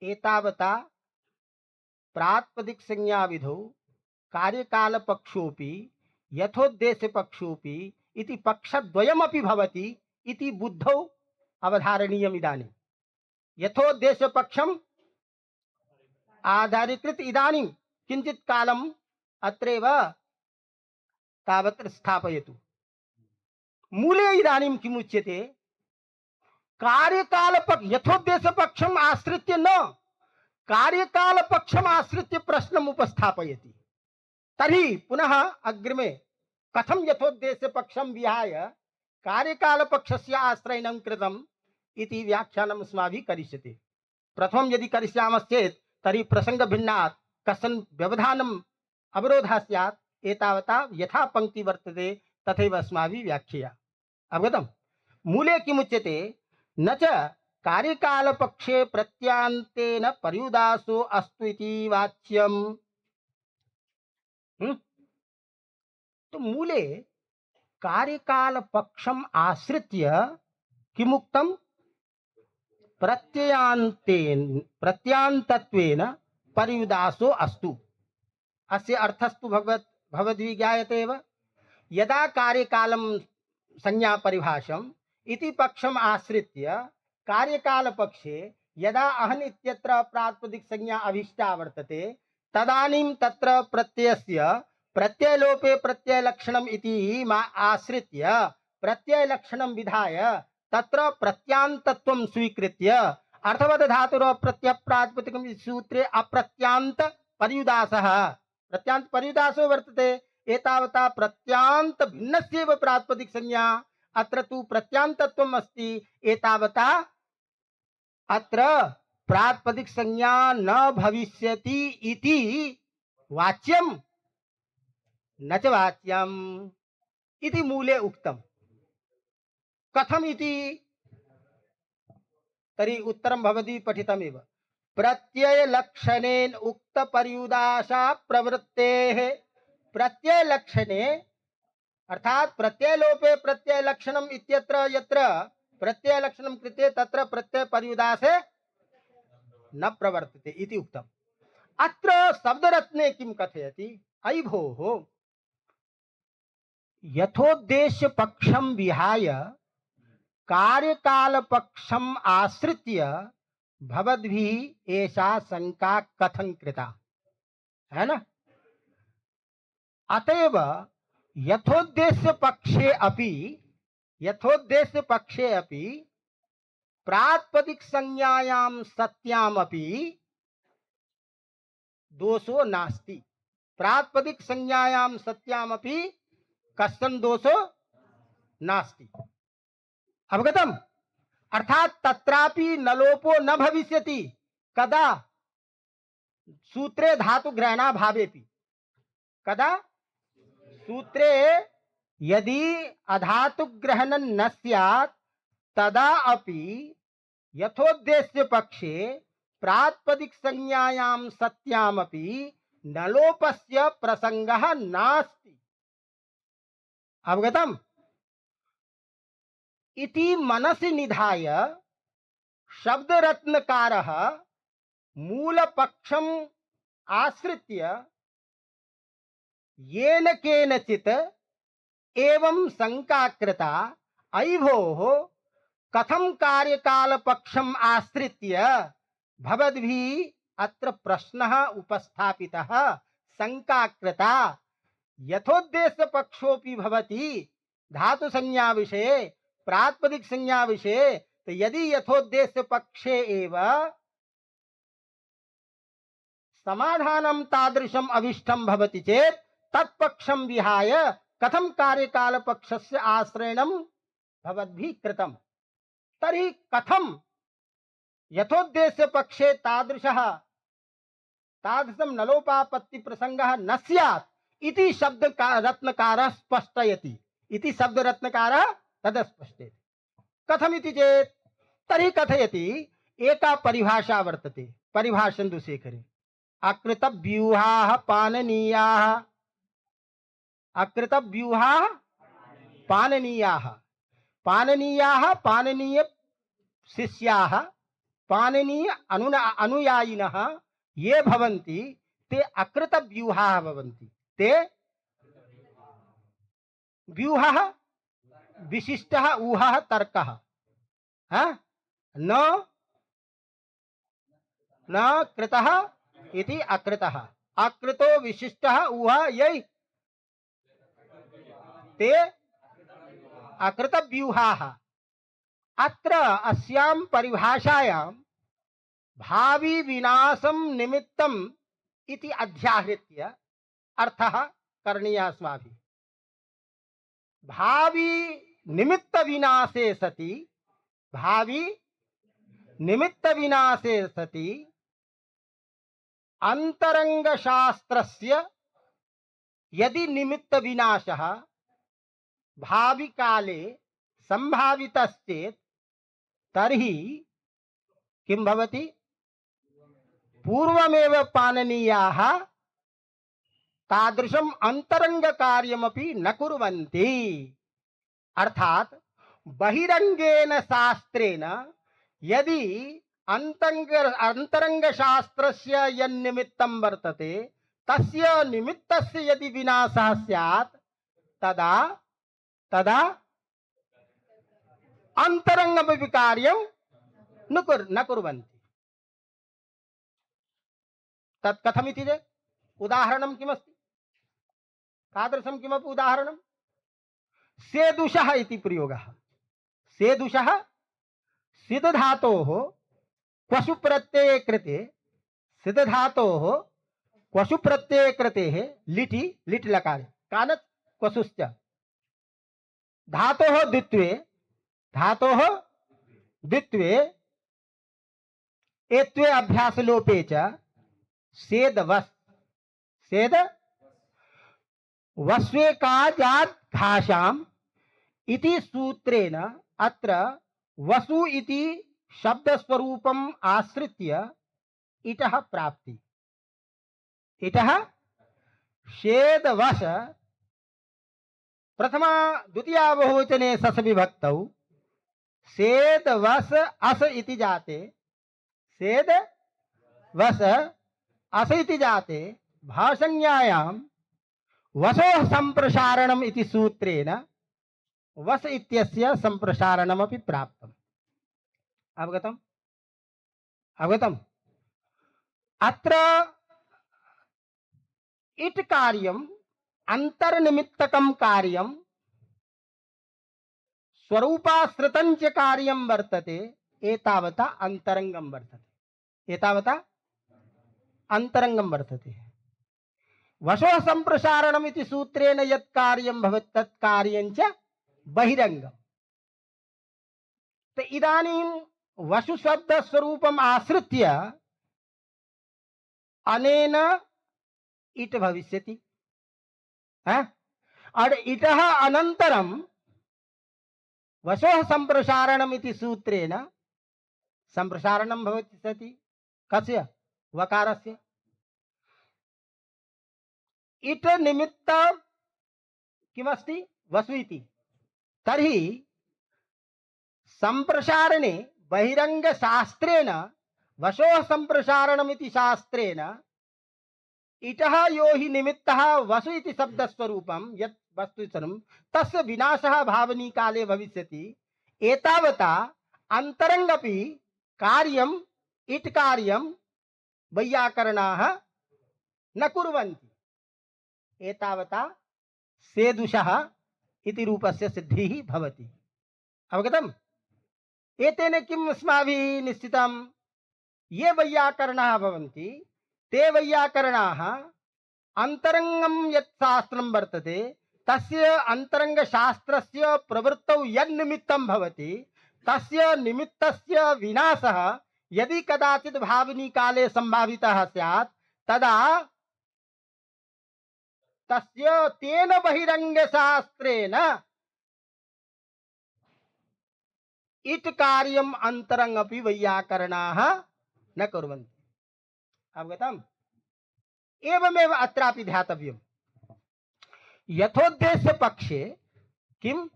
एतावता प्रातिपदिक संज्ञा विधौ कार्यकाल पक्षोपि यथोद्देश्य पक्षोपि इति पक्षद्वयमपि भवति इति बुद्धौ अवधारणीयम्। इदानीं यथोद्देश्य पक्षम् आधारीकृत्य इदानीं किंचित् कालम् अत्रैव तावत्र स्थापयतु। मूले इदानीं किमुच्यते? कार्यकाल पक्ष यथोद्देश्य पक्षम् आश्रित्य न, कार्यकाल पक्षम् आश्रित्य प्रश्नम् उपस्थापयति। तर्हि पुनः अग्रिमे कथं यथोद्देश्य पक्षं विहाय कार्यकाल पक्षस्य आश्रयणं कृतम् इति व्याख्यानम् अस्माभिः करिष्यते। प्रथमं यदि करिष्यामश्चेत् तर्हि प्रसंग भिन्नात् कश्चन व्यवधानं अवरोधः स्यात् एतावता यथा पंक्ति वर्तते तथैव अस्माभिः व्याख्या। अवगतम्? मूले किमुच्यते? न च कार्यकालपक्षे प्रत्यांतेन पर्युदासो अस्तु इति वाच्यम्। तो मूले कार्यकालपक्षम् आश्रित्य किमुक्तम्? प्रत्यांतत्वेन पर्युदासो अस्तु। अस्य अर्थस्तु भवद्भिः ज्ञायते एव। यदा कार्यकालं संज्ञा परिभाषम् इति पक्षम् आश्रित्य कार्यकालपक्षे यदा अहन् इत्यत्र प्रातिपदिक संज्ञा अभीष्टा वर्तते तदानीं तत्र प्रत्ययस्य प्रत्ययलोपे प्रत्ययलक्षणम् इति आश्रित्य प्रत्ययलक्षणं विधाय तत्र प्रत्यांतत्वं स्वीकृत्य अर्थवत् धातुरः प्रत्यय प्रातिपदिकम् इति सूत्रे अप्रत्यांत पर्युदासः प्रत्यांत पर्युदासो वर्तते। एतावता प्रत्यांत भिन्नस्यैव प्रातिपदिक संज्ञा अत्र तु प्रत्यांतत्वम् अस्ति। एतावता अत्र प्रातिपदिक संज्ञा न भविष्यति इति वाच्यम् न च वाच्यम् इति मूले उक्तम्। कथम् इति तर्हि उत्तरं भवद्भिः पठितमेव। प्रत्ययलक्षणेन उक्त पर्युदासा प्रवृत्तेः। प्रत्ययलक्षणे अर्थात प्रत्ययलोपे प्रत्ययलक्षणम् इत्यत्र यत्र प्रत्ययलक्षणं कृते तत्र प्रत्यय पर्युदासे न प्रवर्तते इति उक्तम्। अत्र शब्दरत्ने किं कथयति? अयि भोः, यथोद्देश्य पक्षं विहाय कार्यकालपक्षम् आश्रित्य भवद्भिः एषा शंका कथं कृता है ना? अतएव यथोद्देश्य पक्षे अपि प्रातिपदिक संज्ञायां सत्यामपि दोषो नास्ति। प्रातिपदिक संज्ञायां सत्यामपि कश्चन दोषो नास्ति। अवगतम्? अर्थात तत्रापि नलोपो न भविष्यति। कदा? सूत्रे धातु ग्रहणाभावेपि। कदा? सूत्रे यदि अधातु ग्रहणं न स्यात् तदा अपि यथोद्देश्य पक्षे प्रातिपदिक संज्ञायां सत्यामपि नलोपस्य प्रसंगः नास्ति। अवगतम्? इति मनसि निधाय शब्दरत्नकारः मूलपक्षम् आश्रित्य येन केनचित् एवं शंका कृता, अयि भोः कथं कार्यकालपक्षम् आश्रित्य भवद्भिः अत्र प्रश्नः उपस्थापितः, शंका कृता। यथोद्देश्य पक्षोपि भवति धातु संज्ञा विषये प्रातिपदिक संज्ञा विषये। तो यदि यथोद्देश्य पक्षे एव समाधानं तादृशम् अभिष्टं भवति चेत् तत्पक्षं विहाय कथं कार्यकालपक्षस्य आश्रयणं भवद्भिः कृतं? तर्हि कथं यथोद्देश्य पक्षे तादृशं नलोपापत्ति प्रसंगः न स्यात् इति शब्द रत्नकारः स्पष्टयति। इति शब्द रत्नकारः तद स्पष्टयति। कथमिति चेत् तर्हि कथयति, एका परिभाषा वर्तते परिभाषन्तु शेखरे। अकृतव्यूहाः पाणनीयाः। अकृतव्यूहाः पाणनीयाः। पाणनीयाः पाणनीय शिष्याः पाणनीय अनुयायिनः ये भवन्ति ते अकृतव्यूहाः भवन्ति। ते व्यूहः विशिष्टः ऊहः तर्कः न कृतः इति अकृतः। अकृतो विशिष्टः ऊहः यैः ते अकृतव्यूहाः। अत्र अस्यां परिभाषायां भावी विनाशं निमित्तम् इति अध्याहृत्य अर्थः करणीयः अस्माभिः। भावी निमित्त विनाशे सति भावी निमित्त विनाशे सति अंतरंग शास्त्रस्य यदि निमित्त विनाशः भावी काले संभावितश्चेत् तर्हि किं भवति? पूर्वमेव पाणनीयाः तादृशम अंतरंग कार्यमपि न कुर्वन्ति। अर्थात बहिरंगेन शास्त्रेण यदि अंतरंग शास्त्रस्य यन्निमित्तं वर्तते तस्य निमित्तस्य यदि विनाशः स्यात् तदा तदा अंतरंगमपि कार्यं न कुर्वन्ति। तत् कथमिति चेत् उदाहरणं किमस्ति? तादृशं किमपि उदाहरणं सेदुषः इति प्रयोगः। सेदुषः सिद्धधातोः क्वशु प्रत्यये कृते सिद्धधातोः क्वशु प्रत्यये कृतेः लिटि लिट् लकारे कानत् क्वशुश्च धातोः द्वित्वे एत्वे अभ्यासलोपे च सेद वस्वेकाजात् घाषाम् इति सूत्रेण अत्र वसु इति शब्दस्वरूपम् आश्रित्य इतः प्राप्ति। इतः शेदवश प्रथमा द्वितीया बहुवचने सस विभक्तौ सेदवस अस इति जाते सेदवस अस इति जाते भाषण्यायां वसोः संप्रसारणम् इति सूत्रेण वस इत्यस्य संप्रसारणमपि प्राप्तम्। अवगतम्? अवगतम्? अत्र इट् कार्यम् अंतर्निमित्तकं कार्यं स्वरूपाश्रितं च कार्यं वर्तते। एतावता अंतरंगं वर्तते। एतावता अंतरंगं वर्तते। वशोः संप्रसारणम् इति सूत्रेण यत् कार्यं भवति तत् कार्यं च बहिरंगम्। तो इदानीं वशु शब्द स्वरूपम् आश्रित्य अनेन इट भविष्यति। और इतः अनन्तरं वशोः संप्रसारणम् इति सूत्रेण संप्रसारणं भवति सति कस्य? वकारस्य। इट निमित्त किमस्ति? वसु इति। तर्हि संप्रसारणे बहिरंग शास्त्रेण वशोः संप्रसारणमिति शास्त्रेण इतः यो हि निमित्तः वसु इति शब्दस्वरूपं यत् वस्तुचरं तस्य विनाशः भावनी काले भविष्यति। एतावता अंतरंगपि कार्यम् इट् कार्यं वैयाकरणाः न कुर्वन्ति। एतावता सेदुषः इति रूपस्य सिद्धिः भवति। अवगतम्? एतेन किम् अस्माभिः निश्चितं? ये वैयाकरणाः भवन्ति ते वैयाकरणाः अंतरंगं यत् शास्त्रं वर्तते तस्य अंतरंग शास्त्रस्य प्रवृत्तौ यन्निमित्तं भवति तस्य निमित्तस्य विनाशः यदि कदाचित् भावनी काले संभावितः स्यात् तदा तस्य तेन बहिरंग शास्त्रेण इट कार्यम अंतरंगपि वैयाकरणाः न कुर्वन्ति। अवगतम्? एवमेव अत्रापि ध्यातव्यम्। यथोद्देश्य पक्षे किम?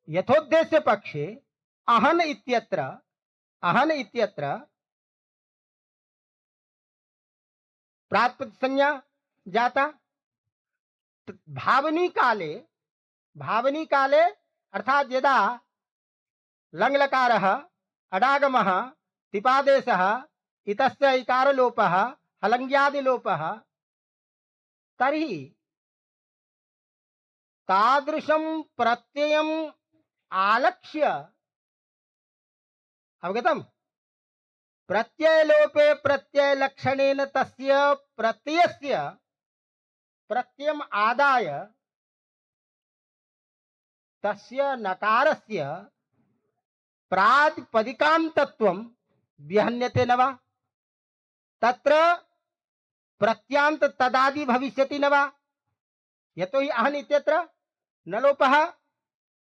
यथोद्देश्य पक्षे अहन इत्यत्र प्रातिपदिक संज्ञा जाता। भावनी काले अर्थात यदा लङ्लकारः अडागमः तिपादेशः इतस्य इकारलोपः हलङ्ग्यादिलोपः तर्हि तादृशं प्रत्ययम् आलक्ष्य अवगतम्? प्रत्ययलोपे प्रत्ययलक्षणेन तस्य प्रत्ययस्य प्रत्ययम् आदाय तस्य नकारस्य प्रातिपदिकान्तत्वं विहन्यते न वा? तत्र प्रत्यांत तदादि भविष्यति न वा? यतो हि अहन् इत्यत्र न लोपः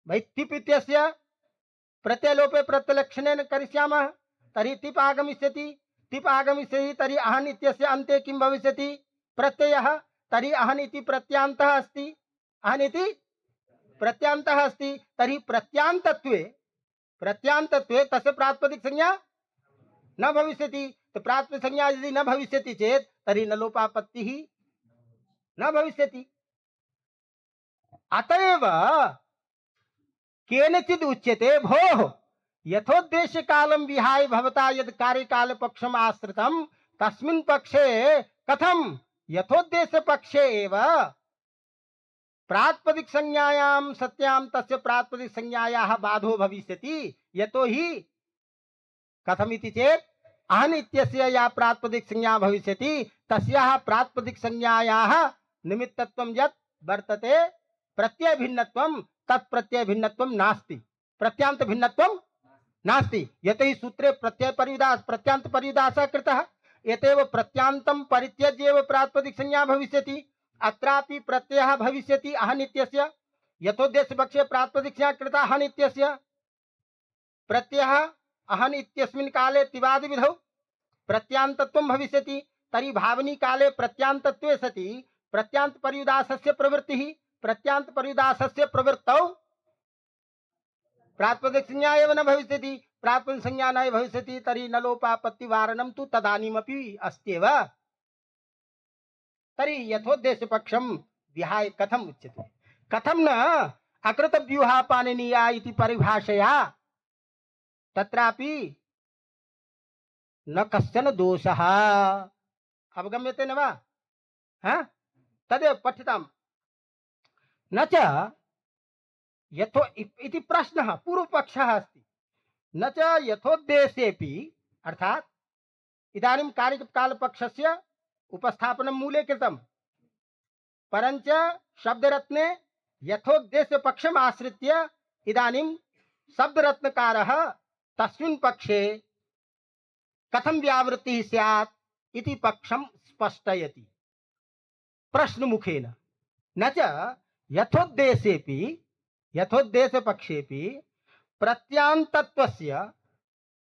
भाई तिप् इत्यस्य प्रत्ययलोपे प्रत्यलक्षणेन करिष्यामः तर्हि तिप् आगमिष्यति तर्हि अहन् इत्यस्य अन्ते किं भविष्यति प्रत्ययः तर्हि अहन् इति प्रत्यान्तः अस्ति अहन् इति प्रत्यान्तः अस्ति तर्हि प्रत्यांतत्वे तस्य प्रातिपदिक संज्ञा न भविष्यति तो प्रातिपदिक संज्ञा यदि न भविष्यति चेत तर्हि न लोपापत्तिः न भविष्यति अतएव केनचित् उच्यते भोः यथोद्देश्य कालं विहाय भवता यद कार्यकाल पक्षम आश्रितम तस्मिन् पक्षे कथम यथोद्देश्य पक्षे एव प्रातिपदिक संज्ञायां सत्यां तस्य प्रातिपदिक संज्ञायाः बाधो भविष्यति यतो हि कथमिति चेत् अहन् इत्यस्य या प्रातिपदिक संज्ञा भविष्यति तस्याः प्रातिपदिक संज्ञायाः निमित्तत्वं यत् वर्तते प्रत्यय भिन्नत्वं तत् प्रत्यय भिन्नत्वं नास्ति प्रत्यांत भिन्नत्वं नास्ति यतो हि सूत्रे प्रत्यय परिविदास प्रत्यांत परिविदासः कृतः एतेव प्रत्यांतं परित्यज्य एव प्रातिपदिक संज्ञा भविष्यति अत्रापि प्रत्ययः भविष्यति अहन् इत्यस्य यथोद्देश्य पक्षे प्रातिपदिक संज्ञा कृता अहन् इत्यस्य प्रत्ययः अहन् इत्यस्मिन् काले तिवादि विधौ प्रत्यांतत्वं भविष्यति तर्हि भावनी काले प्रत्यांतत्वे सति प्रत्यांत परिविदासस्य प्रवृत्तिः प्रत्यांत परिविदासस्य प्रवृत्तौ प्रातिपदिक संज्ञा एव न भविष्यति प्रातिपदिक संज्ञा न भविष्यति तर्हि न लोपापत्ति वारणं तु तदानीमपि अस्त्येव तर्हि यथोद्देश्य पक्षं विहाय कथम उच्यते कथम न अकृत व्यूहा पाणिनीया इति परिभाषया तत्रापि न कश्चन दोषः अवगम्यते न वा तदेव पठिताम् न च यथो इति प्रश्नः पूर्वपक्षः अस्ति न च यथोद्देशेऽपि अर्थात् इदानीं कार्यकालपक्षस्य उपस्थापनं मूले कृतं परञ्च शब्दरत्ने यथोद्देश्य पक्षम् आश्रित्य इदानीं शब्दरत्नकारः तस्मिन् पक्षे कथं व्यावृत्तिः स्यात् इति पक्षं स्पष्टयति प्रश्नमुखेन न च यथोद्देशेऽपि यथोद्देश्य पक्षेऽपि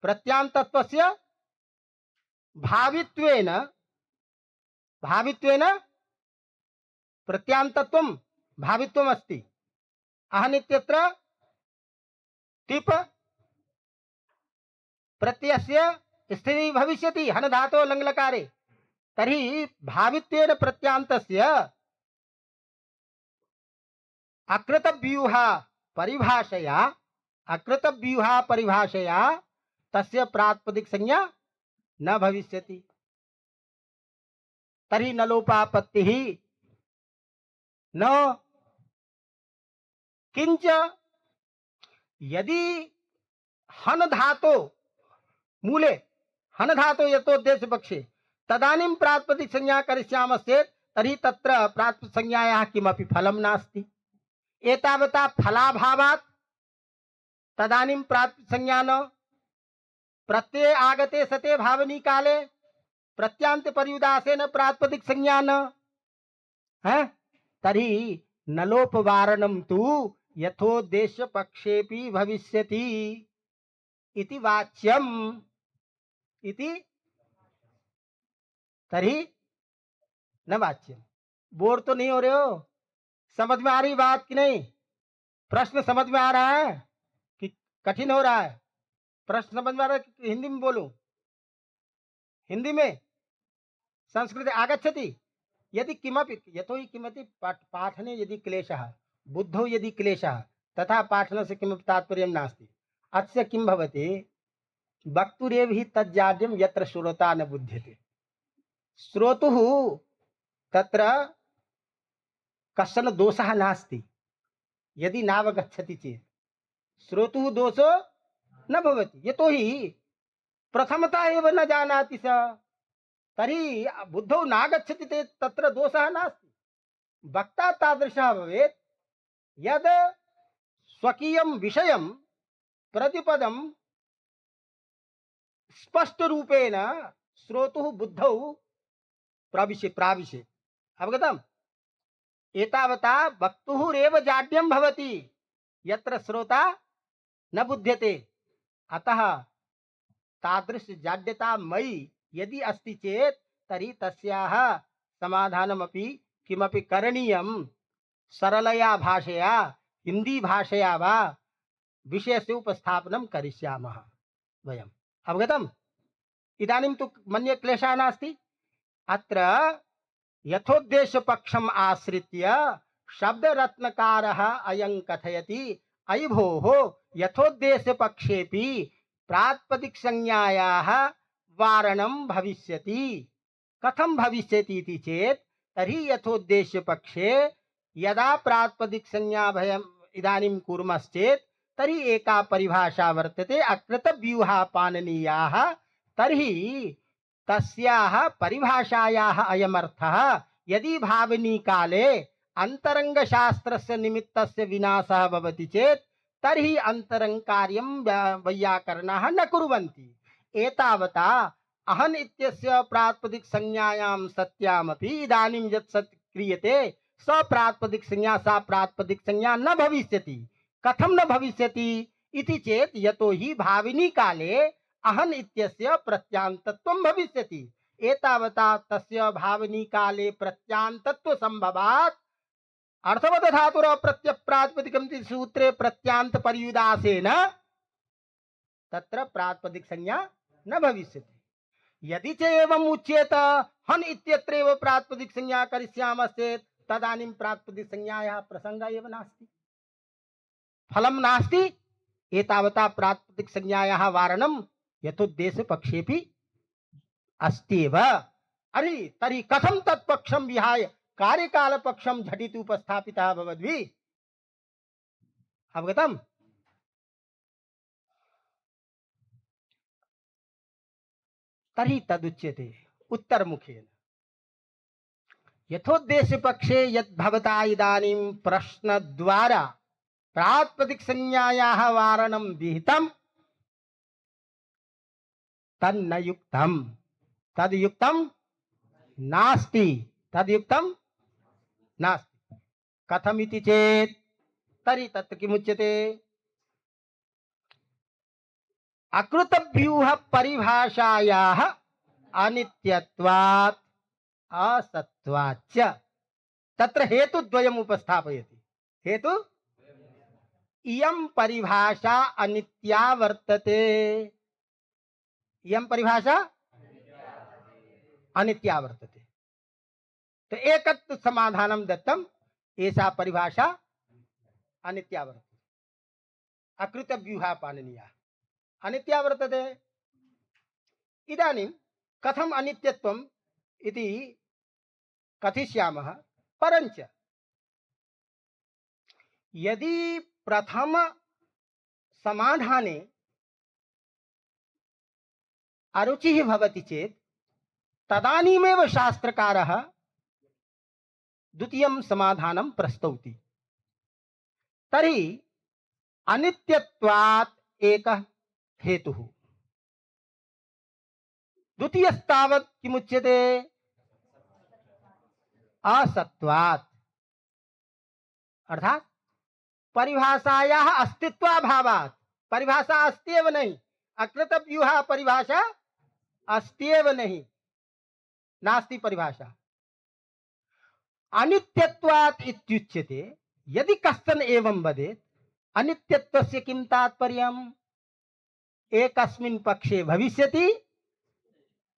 प्रत्यांतत्वस्य भावित्वेन प्रत्यांतत्वं भावित्वम् अस्ति अहन् इत्यत्र तिप् प्रत्ययस्य स्थितिः भविष्यति हन धातोः लङ्लकारे तर्हि भावित्वेन प्रत्यांतस्य अकृतव्यूहा परिभाषया तस्य प्रातिपदिक संज्ञा न भविष्यति तर्हि न लोपापत्तिः न किंच यदि हन धातो मूले हन धातो यथोद्देश्य पक्षे तदानीं प्रातिपदिक संज्ञा करिष्यामश्चेत् तर्हि तत्र प्रातिपदिक संज्ञायाः किमपि फलं नास्ति एतावता फलाभावात् तदानीं प्रातिपदिक संज्ञा न प्रत्यय आगते सते भावनी काले प्रत्यांत परियुदासेन प्रातिपदिक संज्ञा न है तर्हि न लोपवारणं तु यथोद्देश्य पक्षेपि भविष्यति इति वाच्यम् इति तर्हि न वाच्यम् बोर तो नहीं हो रहे हो समझ में आ रही बात कि नहीं प्रश्न समझ में आ रहा है कि कठिन हो रहा है प्रश्न समझ में आ रहा है कि हिंदी में बोलूं हिंदी में संस्कृत आगच्छति यदि किमपि यतो हि किमपि पाठने यदि क्लेशः बुद्धौ यदि क्लेशः तथा पाठनस्य किमपि तात्पर्यं नास्ति अस्य किं भवति वक्तुरेव हि तज्जाड्यं यत्र श्रोता न बुध्यते श्रोतुः तत्र कश्चन दोषः नास्ति यदि नावगच्छति चेत् श्रोतुः दोषो न भवति यतो हि प्रथमतः एव न जानाति सः तर्हि बुद्धौ नागच्छति चेत् तत्र दोषः नास्ति वक्ता तादृशः भवेत् यद् स्वकीयं विषयं प्रतिपदं स्पष्टरूपेण श्रोतुः बुद्धौ प्राविशेत् अवगतम् एतावता वक्तुरेव जाड्यं भवति यत्र श्रोता न बुध्यते। अतः तादृश जाड्यता मयि यदि अस्ति चेत् तर्हि तस्याः समाधानमपि किमपि करणीयं। सरलया भाषया हिंदी भाषया वा विषयस्य उपस्थापनं करिष्यामः वयम्। अवगतम्? इदानीं तु मन्ये क्लेशः नास्ति। अत्र यथोद्देश्यपक्षम् आश्रित्य शब्दरत्नकारः अयं कथयति, अयि भोः यथोद्देश्यपक्षेपि प्रातिपदिकसंज्ञायाः वारणं भविष्यति। कथं भविष्यति इति चेत् तर्हि यथोद्देश्यपक्षे यदा प्रातिपदिकसंज्ञा वयम् इदानीं कुर्मश्चेत् तर्हि एका परिभाषा वर्तते अकृतव्यूहा पाणिनीयाः। तर्हि तस्याः परिभाषायाः अयमर्थः, यदि भावनी काले अंतरंगशास्त्रस्य निमित्तस्य विनाशः भवति चेत् तर्हि अंतरंग कार्यं वैयाकरणाः न कुर्वन्ति। एतावता अहन् इत्यस्य प्रातिपदिक संज्ञायां सत्यामपि इदानीं यत् सत् क्रियते स प्रातिपदिक संज्ञा सा प्रातिपदिक संज्ञा न भविष्यति। कथं न भविष्यति इति चेत् यतो हि भाविनी काले अहन् इत्यस्य प्रत्यान्तत्वं भविष्यति। एतावता तस्य भाविनी काले प्रत्यान्तत्व संभवात् अर्थवत् धातुर प्रत्यप्रातिपदिकम् इति सूत्रे प्रत्यान्त पर्युदासेन तत्र प्रातिपदिक संज्ञा न भविष्यति। यदि च एवम् उच्येत हन् इत्यत्रैव प्रातिपदिक संज्ञा करिष्यामश्चेत् तदानीं प्रातिपदिक संज्ञायाः प्रसङ्गः एव नास्ति, फलं नास्ति। एतावता प्रातिपदिक संज्ञायाः वारणं यथोद्देश्य पक्षेपि अस्त्येव। अरे तर्हि कथं तत्पक्षं विहाय कार्यकाल पक्षं झटिति उपस्थापितः भवद्भिः? अवगतम्? तर्हि तदुच्यते उत्तरमुखेन। यथोद्देश्य पक्षे यद् भवता इदानीं प्रश्नद्वारा प्रातिपदिक संज्ञायाः वारणं विहितं तन्न युक्तं, तद्युक्तं नास्ति, तद्युक्तं नास्ति। कथमिति चेत् तर्हि तत्र किमुच्यते? अकृतव्यूह परिभाषायाः अनित्यत्वात् असत्वाच्च तत्र हेतुद्वयम् उपस्थापयति। हेतु इयं परिभाषा अनित्या वर्तते, इयं परिभाषा अनित्या वर्तते। तो एकत्र समाधानं दत्तम्, एषा परिभाषा अनित्या वर्तते। अकृतव्यूहा पाणिनीया अनित्या वर्तते। इदानीं कथम् अनित्यत्वम् इति कथिष्यामः। परञ्च यदि प्रथम समाधाने अरुचिः भवति चेत् तदानीमेव शास्त्रकारः द्वितीयं समाधानं प्रस्तौति। तर्हि अनित्यत्वात् एकः हेतुः, द्वितीयस्तावत् किमुच्यते? असत्वात्, अर्थात परिभाषायाः अस्तित्वाभावात्। परिभाषा अस्ति एव नहीं, अकृतव्यूहा परिभाषा अस्ति एव नहीं, नास्ति परिभाषा। अनित्यत्वात् इत्युच्यते। यदि कश्चन एवं वदेत् अनित्यत्वस्य किं तात्पर्यम्? एकस्मिन् पक्षे भविष्यति,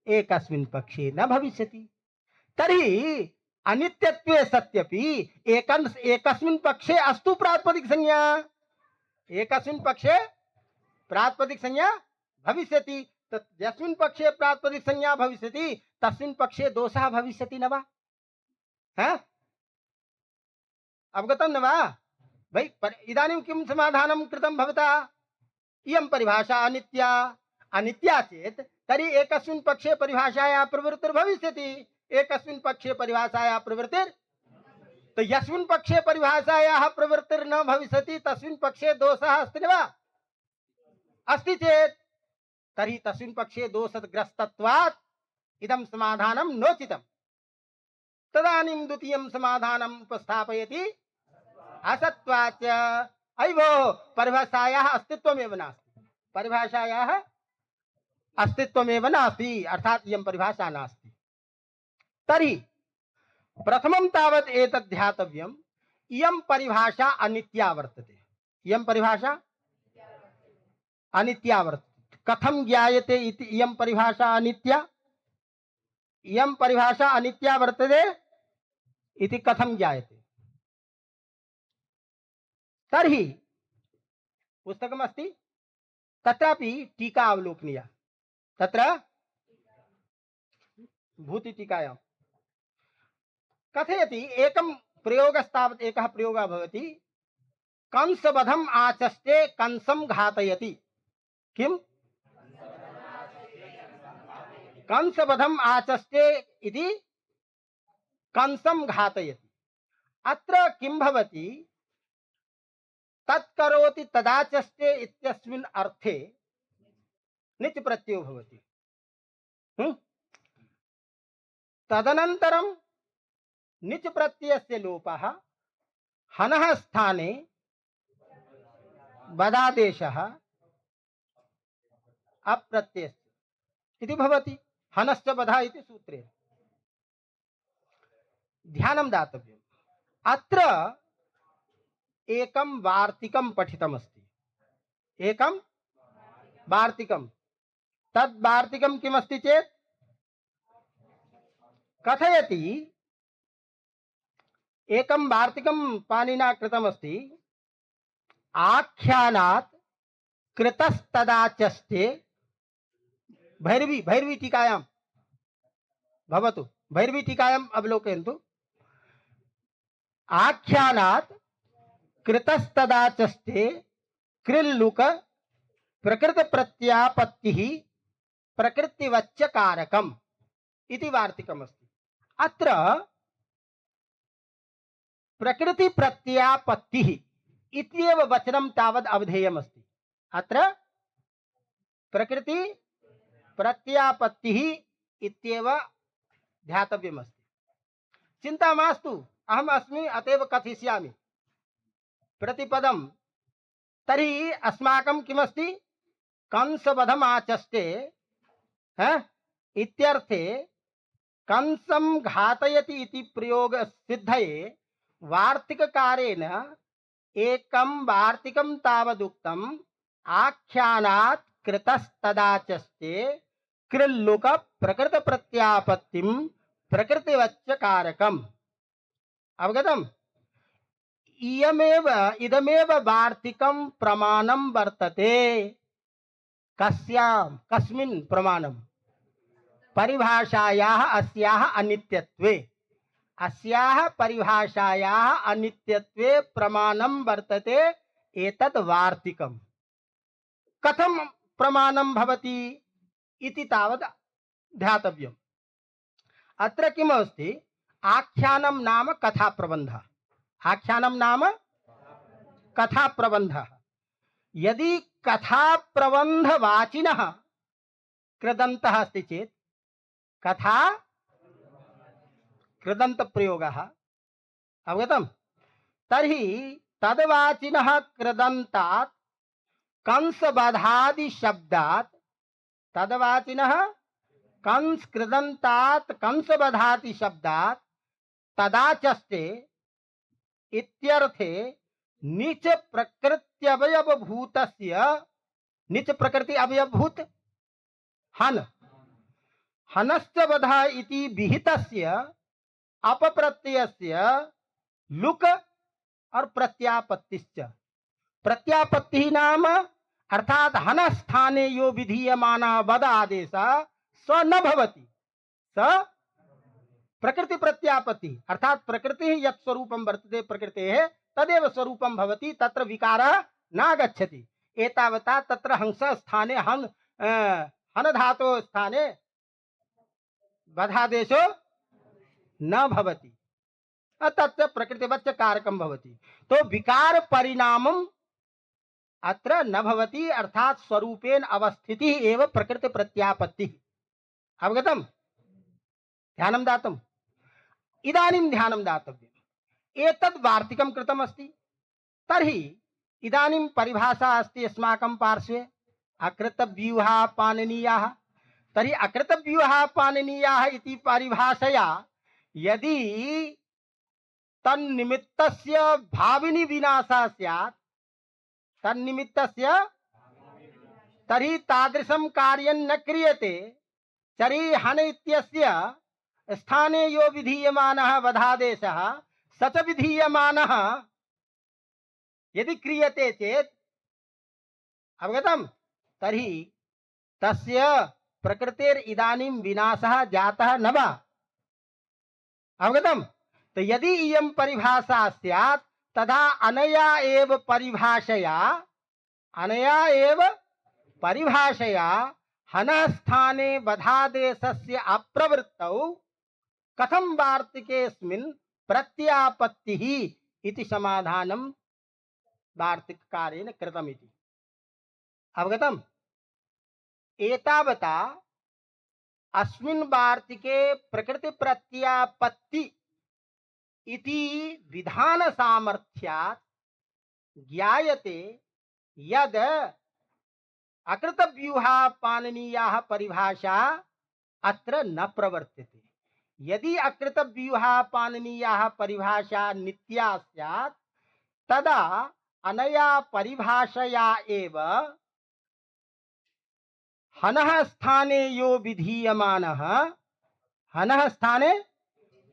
एकस्मिन् पक्षे न भविष्यति। तर्हि अनित्यत्वे सत्यपि एकस्मिन् पक्षे अस्तु प्रातिपदिक संज्ञा, एकस्मिन् पक्षे प्रातिपदिक संज्ञा भविष्यति। यस्मिन् पक्षे प्रातिपदिक संज्ञा भविष्यति तस्मिन् पक्षे दोषः भविष्यति न वा? अवगतं न वा? भाई इदानीं किं समाधानं कृतं भवता? इयं परिभाषा अनित्या, अनित्या चेत् तर्हि एकस्मिन् पक्षे परिभाषायाः प्रवृत्तिर्भविष्यति, एकस्मिन् पक्षे परिभाषायाः प्रवृत्तिर्। तो यस्मिन् पक्षे परिभाषायाः प्रवृत्तिर्न भविष्यति तस्मिन् पक्षे दोषः अस्ति न वा? अस्ति चेत् तर्हि तस्मिन् पक्षे दोषग्रस्तत्वात् इदं समाधानं नोचितम्। तदानीं द्वितीयं समाधानम् उपस्थापयति असत्वाच। अयि भो परिभाषायाः अस्तित्वमेव नास्ति, परिभाषायाः अस्तित्वमेव नास्ति, अर्थात् इयं परिभाषा नास्ति। तर्हि प्रथमं तावत् एतत् ध्यातव्यम्, इयं परिभाषा अनित्या वर्तते। इयं परिभाषा अनित्या वर्तते। कथं ज्ञायते इति इयं परिभाषा अनित्या? इयं परिभाषा अनित्या वर्तते इति कथं ज्ञायते? तर्हि पुस्तकमस्ति, तत्रापि टीका अवलोकनीया। तत्र भूतिटीकायां कथयति, एकं प्रयोगस्तावत् एकः प्रयोगः भवति, कंसवधम् आचष्टे कंसं घातयति। किम्? कंसवधम् आचष्टे इति कंसं घातयति। अत्र किं भवति? तत्करोति तदाचष्टे इत्यस्मिन् अर्थे निच प्रत्ययो भवति। तदनन्तरं निच प्रत्ययस्य लोपः, हनः स्थाने बदादेशः अप्रत्ययस्य इति भवति। हनश्च बधा इति सूत्रेण ध्यानं दातव्यम्। अत्र एकं वार्तिकं पठितमस्ति, एकं वार्तिकं। तद् वार्तिकं किमस्ति चेत् कथयति, एकं वार्तिकं पाणिना कृतमस्ति, आख्यानात् कृतस्तदाचष्टे। भैरवी टीकायां भवतु, भैरवी टीकायाम् अवलोकयन्तु। आख्यानात् कृतस्तदाचष्टे कृल्लुक प्रकृत प्रत्यापत्तिः प्रकृतिवच्चकारकम् इति वार्तिकमस्ति। अत्र प्रकृति प्रत्यापत्तिः इत्येव वचनं तावद् अवधेयमस्ति। अत्र प्रकृति प्रत्यापत्तिः इत्येव ध्यातव्यमस्ति। चिन्ता मास्तु, अहम् अस्मि अतएव कथयिष्यामि प्रतिपदं। तर्हि अस्माकं किमस्ति? कंसवधम् आचष्टे इत्यर्थे कंसं घातयति इति प्रयोग सिद्धये वार्तिककारेण एकं वार्तिकं तावदुक्तम्, आख्यानात् कृतस्तदाचष्टे कृल्लुक प्रकृत प्रत्यापत्तिं प्रकृतिवच्चकारकम्। अवगतम्? इदमेव वार्तिकं प्रमाणं वर्तते। कस्मिन् प्रमाणं? परिभाषायाः अस्याः अनित्यत्वे। अस्याः परिभाषायाः अनित्यत्वे प्रमाणं वर्तते एतद् वार्तिकम्। कथं प्रमाणं भवति इति तावत् ध्यातव्यम्। अत्र किमस्ति? आख्यानं नाम कथाप्रबन्धः। आख्यानं नाम कथाप्रबन्धः। यदि कथाप्रबन्धवाचिनः कृदन्तः अस्ति चेत् कथा कृदन्तप्रयोगः। अवगतम्? तर्हि तद्वाचिनः कृदन्तात् कंसवधादि शब्दात्, तद्वाचिनः कृदन्तात् कंसवधादि शब्दात् तदाचष्टे इत्यर्थे नीच प्रकृत्यवयवभूतस्य, नीच प्रकृति अवयवभूत हनश्च वधा इति विहितस्य अपप्रत्ययस्य लुक और प्रत्यापत्तिश्च। प्रत्यापत्ति नाम अर्थात हन स्थाने यो विधीयमाना वद आदेश स न भवति, स प्रकृति प्रत्यापत्ति। अर्थात प्रकृति यत् स्वरूपं वर्तते प्रकृतेः तदेव स्वरूपं भवति, तत्र विकारः नागच्छति। एतावता तत्र हंस स्थाने हन धातो स्थाने वधादेशो न भवति, तत्र प्रकृतिवच्च कारकं भवति। तो विकार परिणामम् अत्र न भवति, अर्थात स्वरूपेण अवस्थितिः एव प्रकृति प्रत्यापत्तिः। अवगतम्? ध्यानं दातुम्। इदानीं ध्यानं दातव्यम्। एतद् वार्तिकं कृतमस्ति, तर्हि इदानीं परिभाषा अस्ति अस्माकं पार्श्वे अकृतव्यूहा पाणिनीयाः। तर्हि अकृतव्यूहा पाणिनीयाः इति परिभाषया यदि तन्निमित्तस्य भाविनी विनाशः स्यात्, तन्निमित्तस्य, तर्हि तादृशं कार्यं न क्रियते। तर्हि हन इत्यस्य स्थाने यो विधीयमानः वधादेशः स च विधीयमानः यदि क्रियते चेत्, अवगतं, तर्हि तस्य प्रकृतेर इदानीं विनाशः जातः न वा? अवगतं? तो यदि इयं परिभाषा स्यात् तदा अनया एव परिभाषया हनः स्थाने वधादेशस्य अप्रवृत्तौ कथं वार्तिकेऽस्मिन् प्रत्यापत्तिः इति समाधानं वार्तिककारेण कृतमिति। अवगतम्? एतावता अस्मिन् वार्तिके प्रकृति प्रत्यापत्ति इति विधान सामर्थ्यात् ज्ञायते यद अकृतव्यूहा पाणिनीयाः परिभाषा अत्र न प्रवर्तते। यदि अकृतव्यूहा पाणिनीयाः परिभाषा नित्या स्यात् तदा अनया परिभाषया एव हनः स्थाने यो विधीयमानः, हनः स्थाने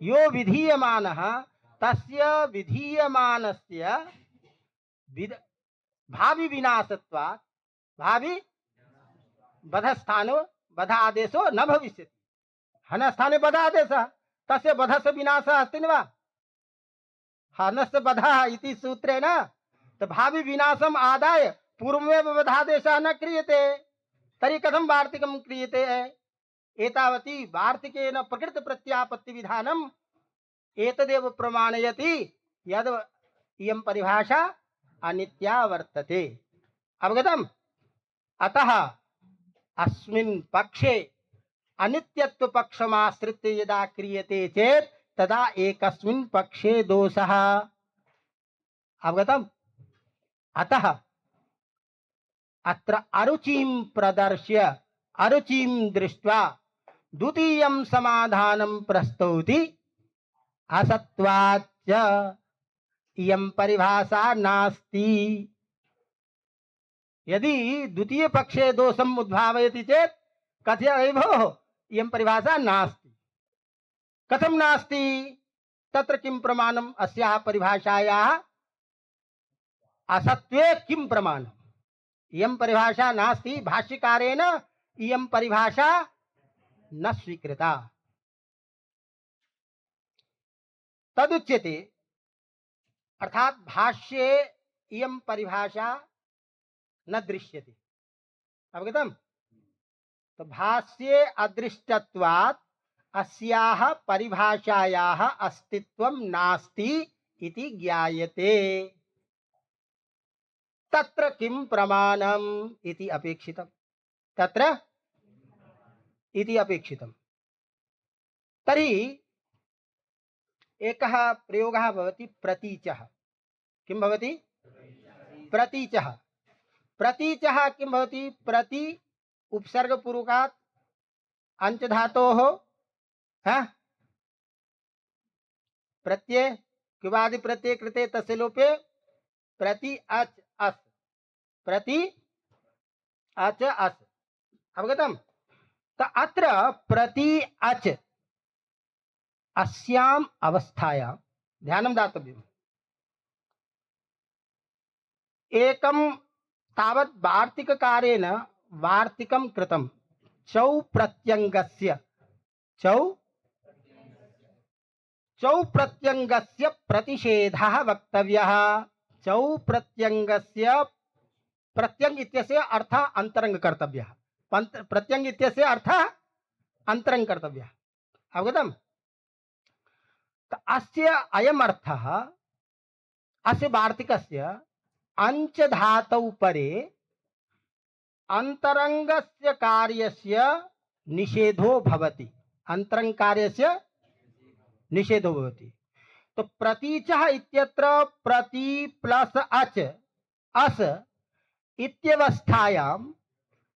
यो विधीयमानः तस्य विधीयमानस्य भावी विनाशत्वात्, भावी बधस्थानो बध आदेशो न भविष्यति। हनः स्थाने बध आदेशः, तस्य बधस्य विनाशः अस्ति न वा? हनस्य बधः इति सूत्रेण तो भावी विनाशम आदाय पूर्वमेव बधादेशः न क्रियते, तर्हि कथं वार्तिकं क्रियते? एतावती वार्तिकेन प्रकृति प्रत्यापत्ति विधानम् एतदेव प्रमाणयति यद इयं परिभाषा अनित्या वर्तते। अवगतम्? अतः अस्मिन् पक्षे अनित्यत्व पक्षमाश्रित्य यदा क्रियते चेत् तदा एकस्मिन् पक्षे दोषः। अवगतम्? अतः अत्र अरुचिं प्रदर्श्य अरुचिं दृष्ट्वा द्वितीयं समाधानं प्रस्तौति असत्वाच्च इयं परिभाषा नास्ति। यदि द्वितीय पक्षे दोषम् उद्भावयति चेत् कथयति भोः इयं परिभाषा नास्ति। कथं नास्ति? तत्र किं प्रमाणम्? अस्याः परिभाषायाः असत्वे किं प्रमाणम्? इयं परिभाषा नास्ति, भाष्यकारेण इयं परिभाषा न स्वीकृता। तदुच्यते, अर्थात भाष्ये इयं परिभाषा न दृश्यते। अवगतम्? तो भाष्ये अदृष्टत्वात् अस्याः परिभाषायाः अस्तित्वं नास्ति इति ज्ञायते। तत्र किं प्रमाणम् इति अपेक्षितम्, तत्र इति अपेक्षितम्। तर्हि एकः प्रयोगः भवति प्रतीचः। किं भवति? प्रतीचः। प्रतीचः किं भवति? प्रति उपसर्गपूर्वकात् अंच धातोः प्रत्यय किवादि प्रत्यय कृते तस्य लोपे प्रति अच अस, प्रति अच अस। अवगतम्? तो अत्र प्रति अच अस्याम् अवस्थायां ध्यानं दातव्यम्। एकं तावत् वार्तिककारेण वार्तिकं कृतं चौ प्रत्यङ्गस्य प्रतिषेधः वक्तव्यः। चौ प्रत्यङ्गस्य, प्रत्यङ्ग इत्यस्य अर्थः अन्तरङ्ग कर्तव्यः। प्रत्यङ्ग इत्यस्य अर्थः अन्तरङ्ग कर्तव्यः। अवगतम्? अस्य अयम् अर्थः अस्य वार्तिकस्य अंच धातौ परे अंतरंगस्य कार्यस्य निषेधो भवति। अंतरंग कार्यस्य निषेधो भवति। तो प्रतीचः इत्यत्र प्रति प्लस अच अस इत्यवस्थायाम्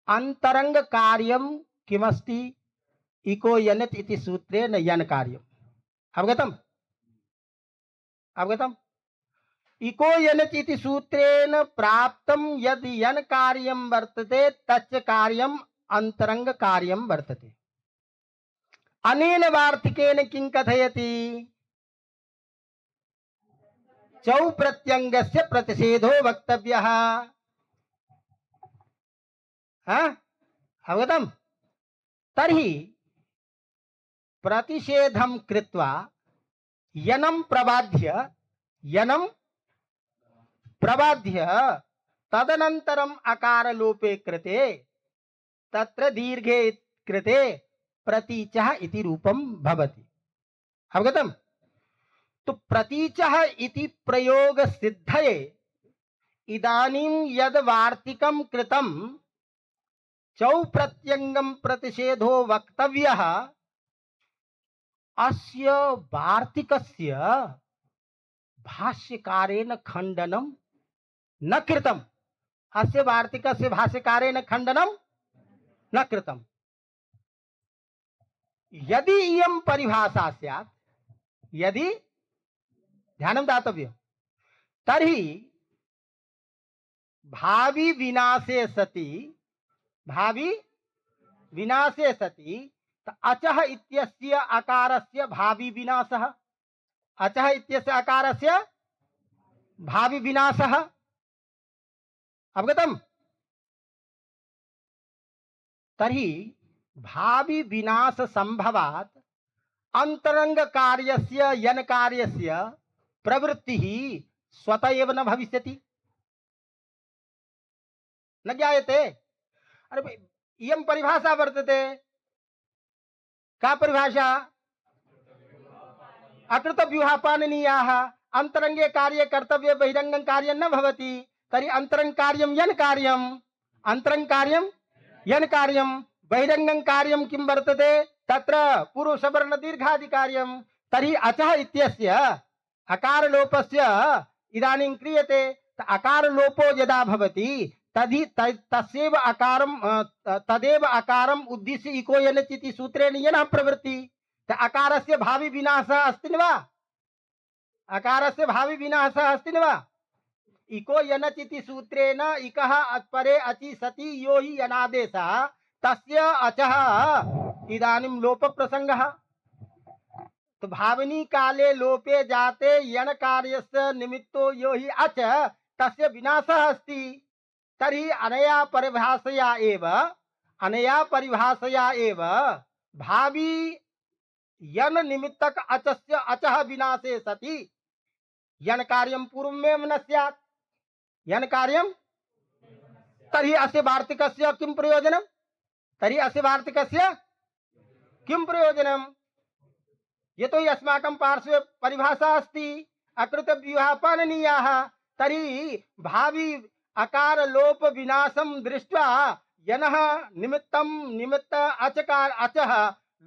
अंतरंग कार्यम किमस्ति इको यनच इति सूत्रेण यन कार्यम। अवगतम अवगतम। इको यनच इति सूत्रेण प्राप्तम यद यन कार्यम वर्तते तच्च कार्यम अंतरंग कार्यम वर्तते। अनेन वार्तिकेन किं कथयति? चौ प्रत्यंगस्य प्रतिषेधो वक्तव्यः। अवगतम। तर्हि प्रतिषेधं कृत्वा यनं प्रबाध्य तदनन्तरम् अकार लोपे कृते तत्र दीर्घे कृते प्रतीचः इति रूपं भवति। अवगतम। तो प्रतीचः इति प्रयोग सिद्धये इदानीं यद वार्तिकं कृतं चौ प्रत्यंगम प्रतिषेधो वक्तव्यः अस्य वार्तिकस्य भाष्यकारेण खंडनं न कृतम्। अस्य वार्तिकस्य भाष्यकारेण खंडनं न कृतम्। यदि इयं परिभाषा स्यात्, यदि ध्यानं दातव्यं, तर्हि भावी विनाशे सति अचः इत्यस्य अकारस्य भावी विनाशः, अचः इत्यस्य अकारस्य भावी विनाशः। अवगतम्। तर्हि भावी विनाश संभवात् अंतरंग कार्यस्य यन कार्यस्य प्रवृत्तिः स्वतः एव न भविष्यति, न ज्ञायते। अरे भाई, इयं परिभाषा वर्तते। का परिभाषा? अकृत व्यूहापाननीयाः अंतरंगे कार्ये कर्तव्य बहिरंगं कार्यं न भवति। तर्हि अंतरंग कार्यं यन कार्यं, अंतरंग कार्यं यन कार्यं, बहिरंगं कार्यं किं वर्तते? तत्र पूर्व सवर्ण दीर्घादि कार्यं। तर्हि अचः इत्यस्य अकार लोपस्य इदानीं क्रियते। अकार लोपो यदा भवति तदि तस्यैव अकारं तदेव अकारम् उद्दिश्य इको यनच् इति सूत्रेण यनः प्रवृत्ति। अकारस्य भावी विनाशः अस्ति न वा? अकारस्य भावी विनाशः अस्ति न वा? इको यनच् इति सूत्रेण इकः परे अचि सति यो हि यनादेशः तस्य अचः इदानीं लोप प्रसंगः। तो भावनी काले लोपे जाते यन कार्यस्य निमित्तो यो हि अच तस्य विनाशः अस्ति। तर्हि अनया परिभाषया एव भावी यन निमित्तक अचस्य अचः विनाशे सति यन कार्यं पूर्वमेव न स्यात्। यन कार्यं तर्हि अस्य वार्तिकस्य किं प्रयोजनं? तर्हि अस्य वार्तिकस्य किं प्रयोजनं? यतो हि अस्माकं पार्श्वे परिभाषा अस्ति अकृत व्यूहापाननीयाः। तर्हि भावी अकार लोप विनाशं दृष्ट्वा यनः निमित्त अचः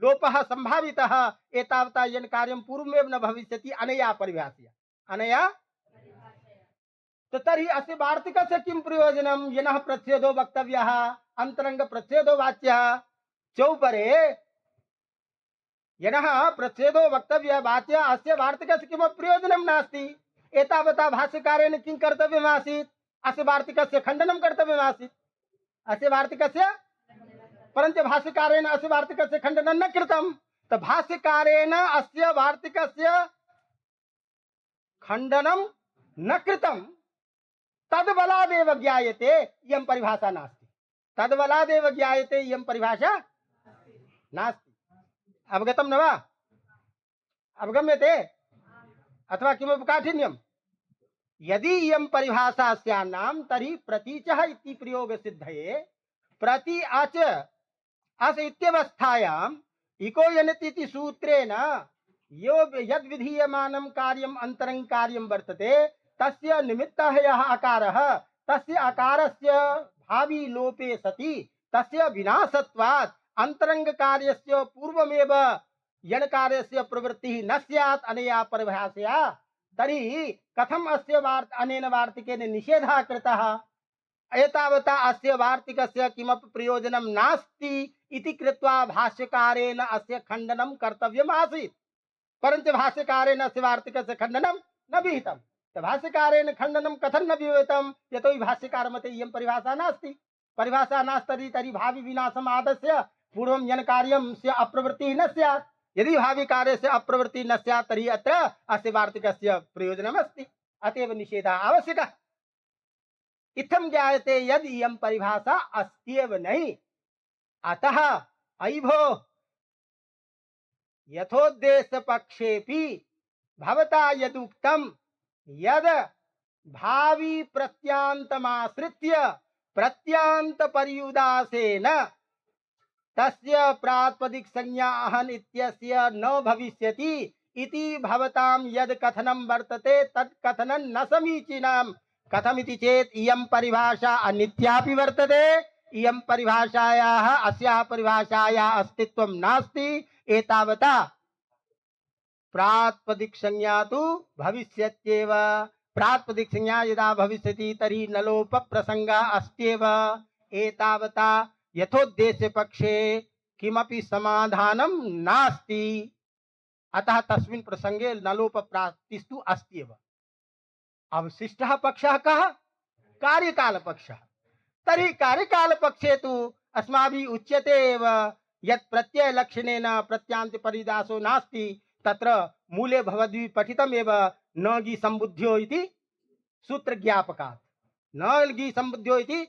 लोपः संभावितः एतावता यन कार्यं पूर्वमेव न भविष्यति अनया परिभाषया अनया। तो तर्हि अस्य वार्तिकस्य किं प्रयोजनं? यनः प्रच्छेदो वक्तव्यः अंतरंग प्रच्छेदो वाच्यः। चौपरे यनः प्रच्छेदो वक्तव्यः वाच्यः अस्य वार्तिकस्य किमपि प्रयोजनं नास्ति। एतावता भाष्यकारेण किं कर्तव्यमासीत्? अस्य वार्तिकस्य खंडनं कर्तव्यमासीत्। अस्य वार्तिकस्य परन्तु भाष्यकारेण अस्य वार्तिकस्य खंडनं न कृतं। तो भाष्यकारेण अस्य वार्तिकस्य खंडनं न कृतं तद्बलादेव ज्ञायते इयं परिभाषा नास्ति। तद्बलादेव ज्ञायते इयं परिभाषा नास्ति। अवगतं न वा? अवगम्यते अथवा किमपि काठिन्यं? यदि इयं परिभाषा स्यान्नाम तर्हि प्रतीचः इति प्रयोग सिद्धये प्रति अच अस इत्यवस्थायाम् इको यनच् इति सूत्रेण यो यद् विधीयमानं कार्यम् अंतरंग कार्यं वर्तते तस्य निमित्तः यः अकारः तस्य अकारस्य भावी लोपे सति तस्य विनाशत्वात् अंतरंग कार्यस्य पूर्वमेव यणकारस्य प्रवृत्तिः न स्यात् अनया परिभाषया तर्हि कथम् अस्य अनेन वार्तिकेन निषेधः कृतः? एतावता अस्य वार्तिकस्य किमपि प्रयोजनं नास्ति इति कृत्वा भाष्यकारेण अस्य खण्डनं कर्तव्यम् आसीत्, परन्तु भाष्यकारेण अस्य वार्तिकस्य खण्डनं न विहितं। भाष्यकारेण खण्डनं कथं न विहितं? यतोहि भाष्यकारमते इयं परिभाषा नास्ति। परिभाषा नास्ति तर्हि भावि विनाशम् आदस्य पूर्वं यणकार्यस्य अप्रवृत्तिः न स्यात्। यदि भावि कार्यस्य अप्रवृत्तिः न स्यात् तर्हि अत्र अस्य वार्तिकस्य प्रयोजनमस्ति, अतएव निषेधः आवश्यकः। इत्थं ज्ञायते यद् इयं परिभाषा अस्त्येव नहीं। अतः अयि भोः यथोद्देश्यपक्षेऽपि भवता यदुक्तं यद् भावी प्रत्यान्तमाश्रित्य प्रत्यान्तपर्युदासेन तस्य प्रातिपदिक संज्ञा अहन् इत्यस्य न भविष्यति इति भवतां यद् कथनं वर्तते तत् कथनं न समीचीनं। कथमिति चेत् इयं परिभाषा अनित्यापि वर्तते, इयं परिभाषायाः अस्याः परिभाषायाः अस्तित्वं नास्ति। एतावता प्रातिपदिक संज्ञा तु भविष्यत्येव। प्रातिपदिक संज्ञा यदा भविष्यति तर्हि नलोप प्रसंगः अस्त्येव। एतावता यथोद्देश्य पक्षे किमपि समाधानं नास्ति, अतः तस्मिन् प्रसंगे नलोप प्राप्तिस्तु अस्त्येव। अवशिष्टः पक्षः कः? कार्यकाल पक्षः। तर्हि कार्यकाल पक्षे तु अस्माभिः उच्यते एव यत् प्रत्यय लक्षणेन प्रत्यान्त परिदासो नास्ति, तत्र मूले भवद्भिः पठितमेव न गि सम्बुद्ध्यो इति सूत्र ज्ञापकात्। न गि सम्बुद्ध्यो इति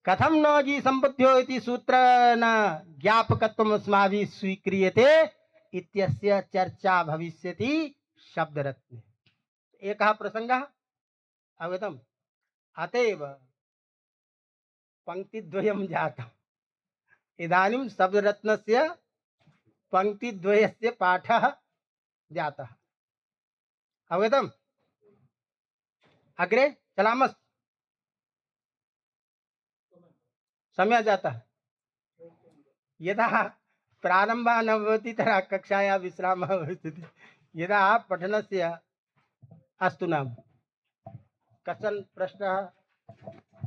कथं न गि सम्बुद्ध्यो इति सूत्र न ज्ञापकत्वम् अस्माभिः स्वीक्रियते इत्यस्य चर्चा भविष्यति शब्दरत्ने। एकः प्रसंगः अवगतम्। अतएव पंक्तिद्वयं जातम्। इदानीं शब्दरत्नस्य पंक्तिद्वयस्य पाठः जातः। अवगतम्। अग्रे चलामः। समय जाता है। यदा प्रारम्भः न भवति तदा कक्षायाः विश्रामः भविष्यति। यदा पठनस्य अस्तु नाम कश्चन प्रश्नः।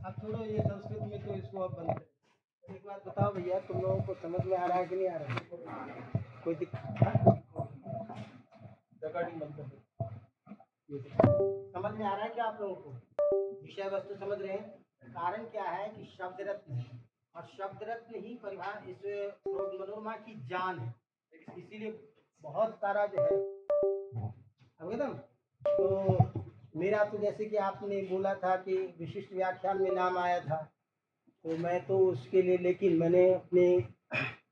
अब छोड़ो ये संस्कृत में, तो इसको अब बंद करें। एक बात बताओ भैया, तुम लोगों को समझ में आ रहा है कि नहीं आ रहा है? कोई दिक्कत रिकॉर्डिंग बंद कर दो। समझ में आ रहा है क्या आप लोगों को? विषय वस्तु समझ रहे हैं? कारण क्या है कि शब्द रत्न है, और शब्द रत्न ही परिभाषा इस श्लोक मनोरमा की जान है। इसीलिए बहुत सारा जो है अवगतम। तो मेरा तो जैसे कि आपने बोला था कि विशिष्ट व्याख्यान में नाम आया था, तो मैं तो उसके लिए, लेकिन मैंने अपने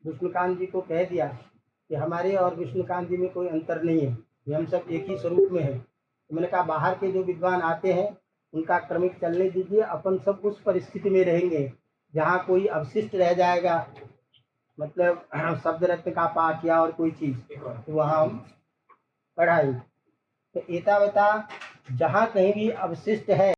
विष्णुकांत जी को कह दिया कि हमारे और विष्णुकांत जी में कोई अंतर नहीं है, ये हम सब एक ही स्वरूप में हैं। तो मैंने कहा बाहर के जो विद्वान आते हैं उनका क्रमिक चलने दीजिए, अपन सब उस परिस्थिति में रहेंगे जहाँ कोई अवशिष्ट रह जाएगा, मतलब शब्द रत्न का पाठ या और कोई चीज़, तो वहाँ हम पढ़ाएंगे। तो एतावता जहाँ कहीं भी अवशिष्ट है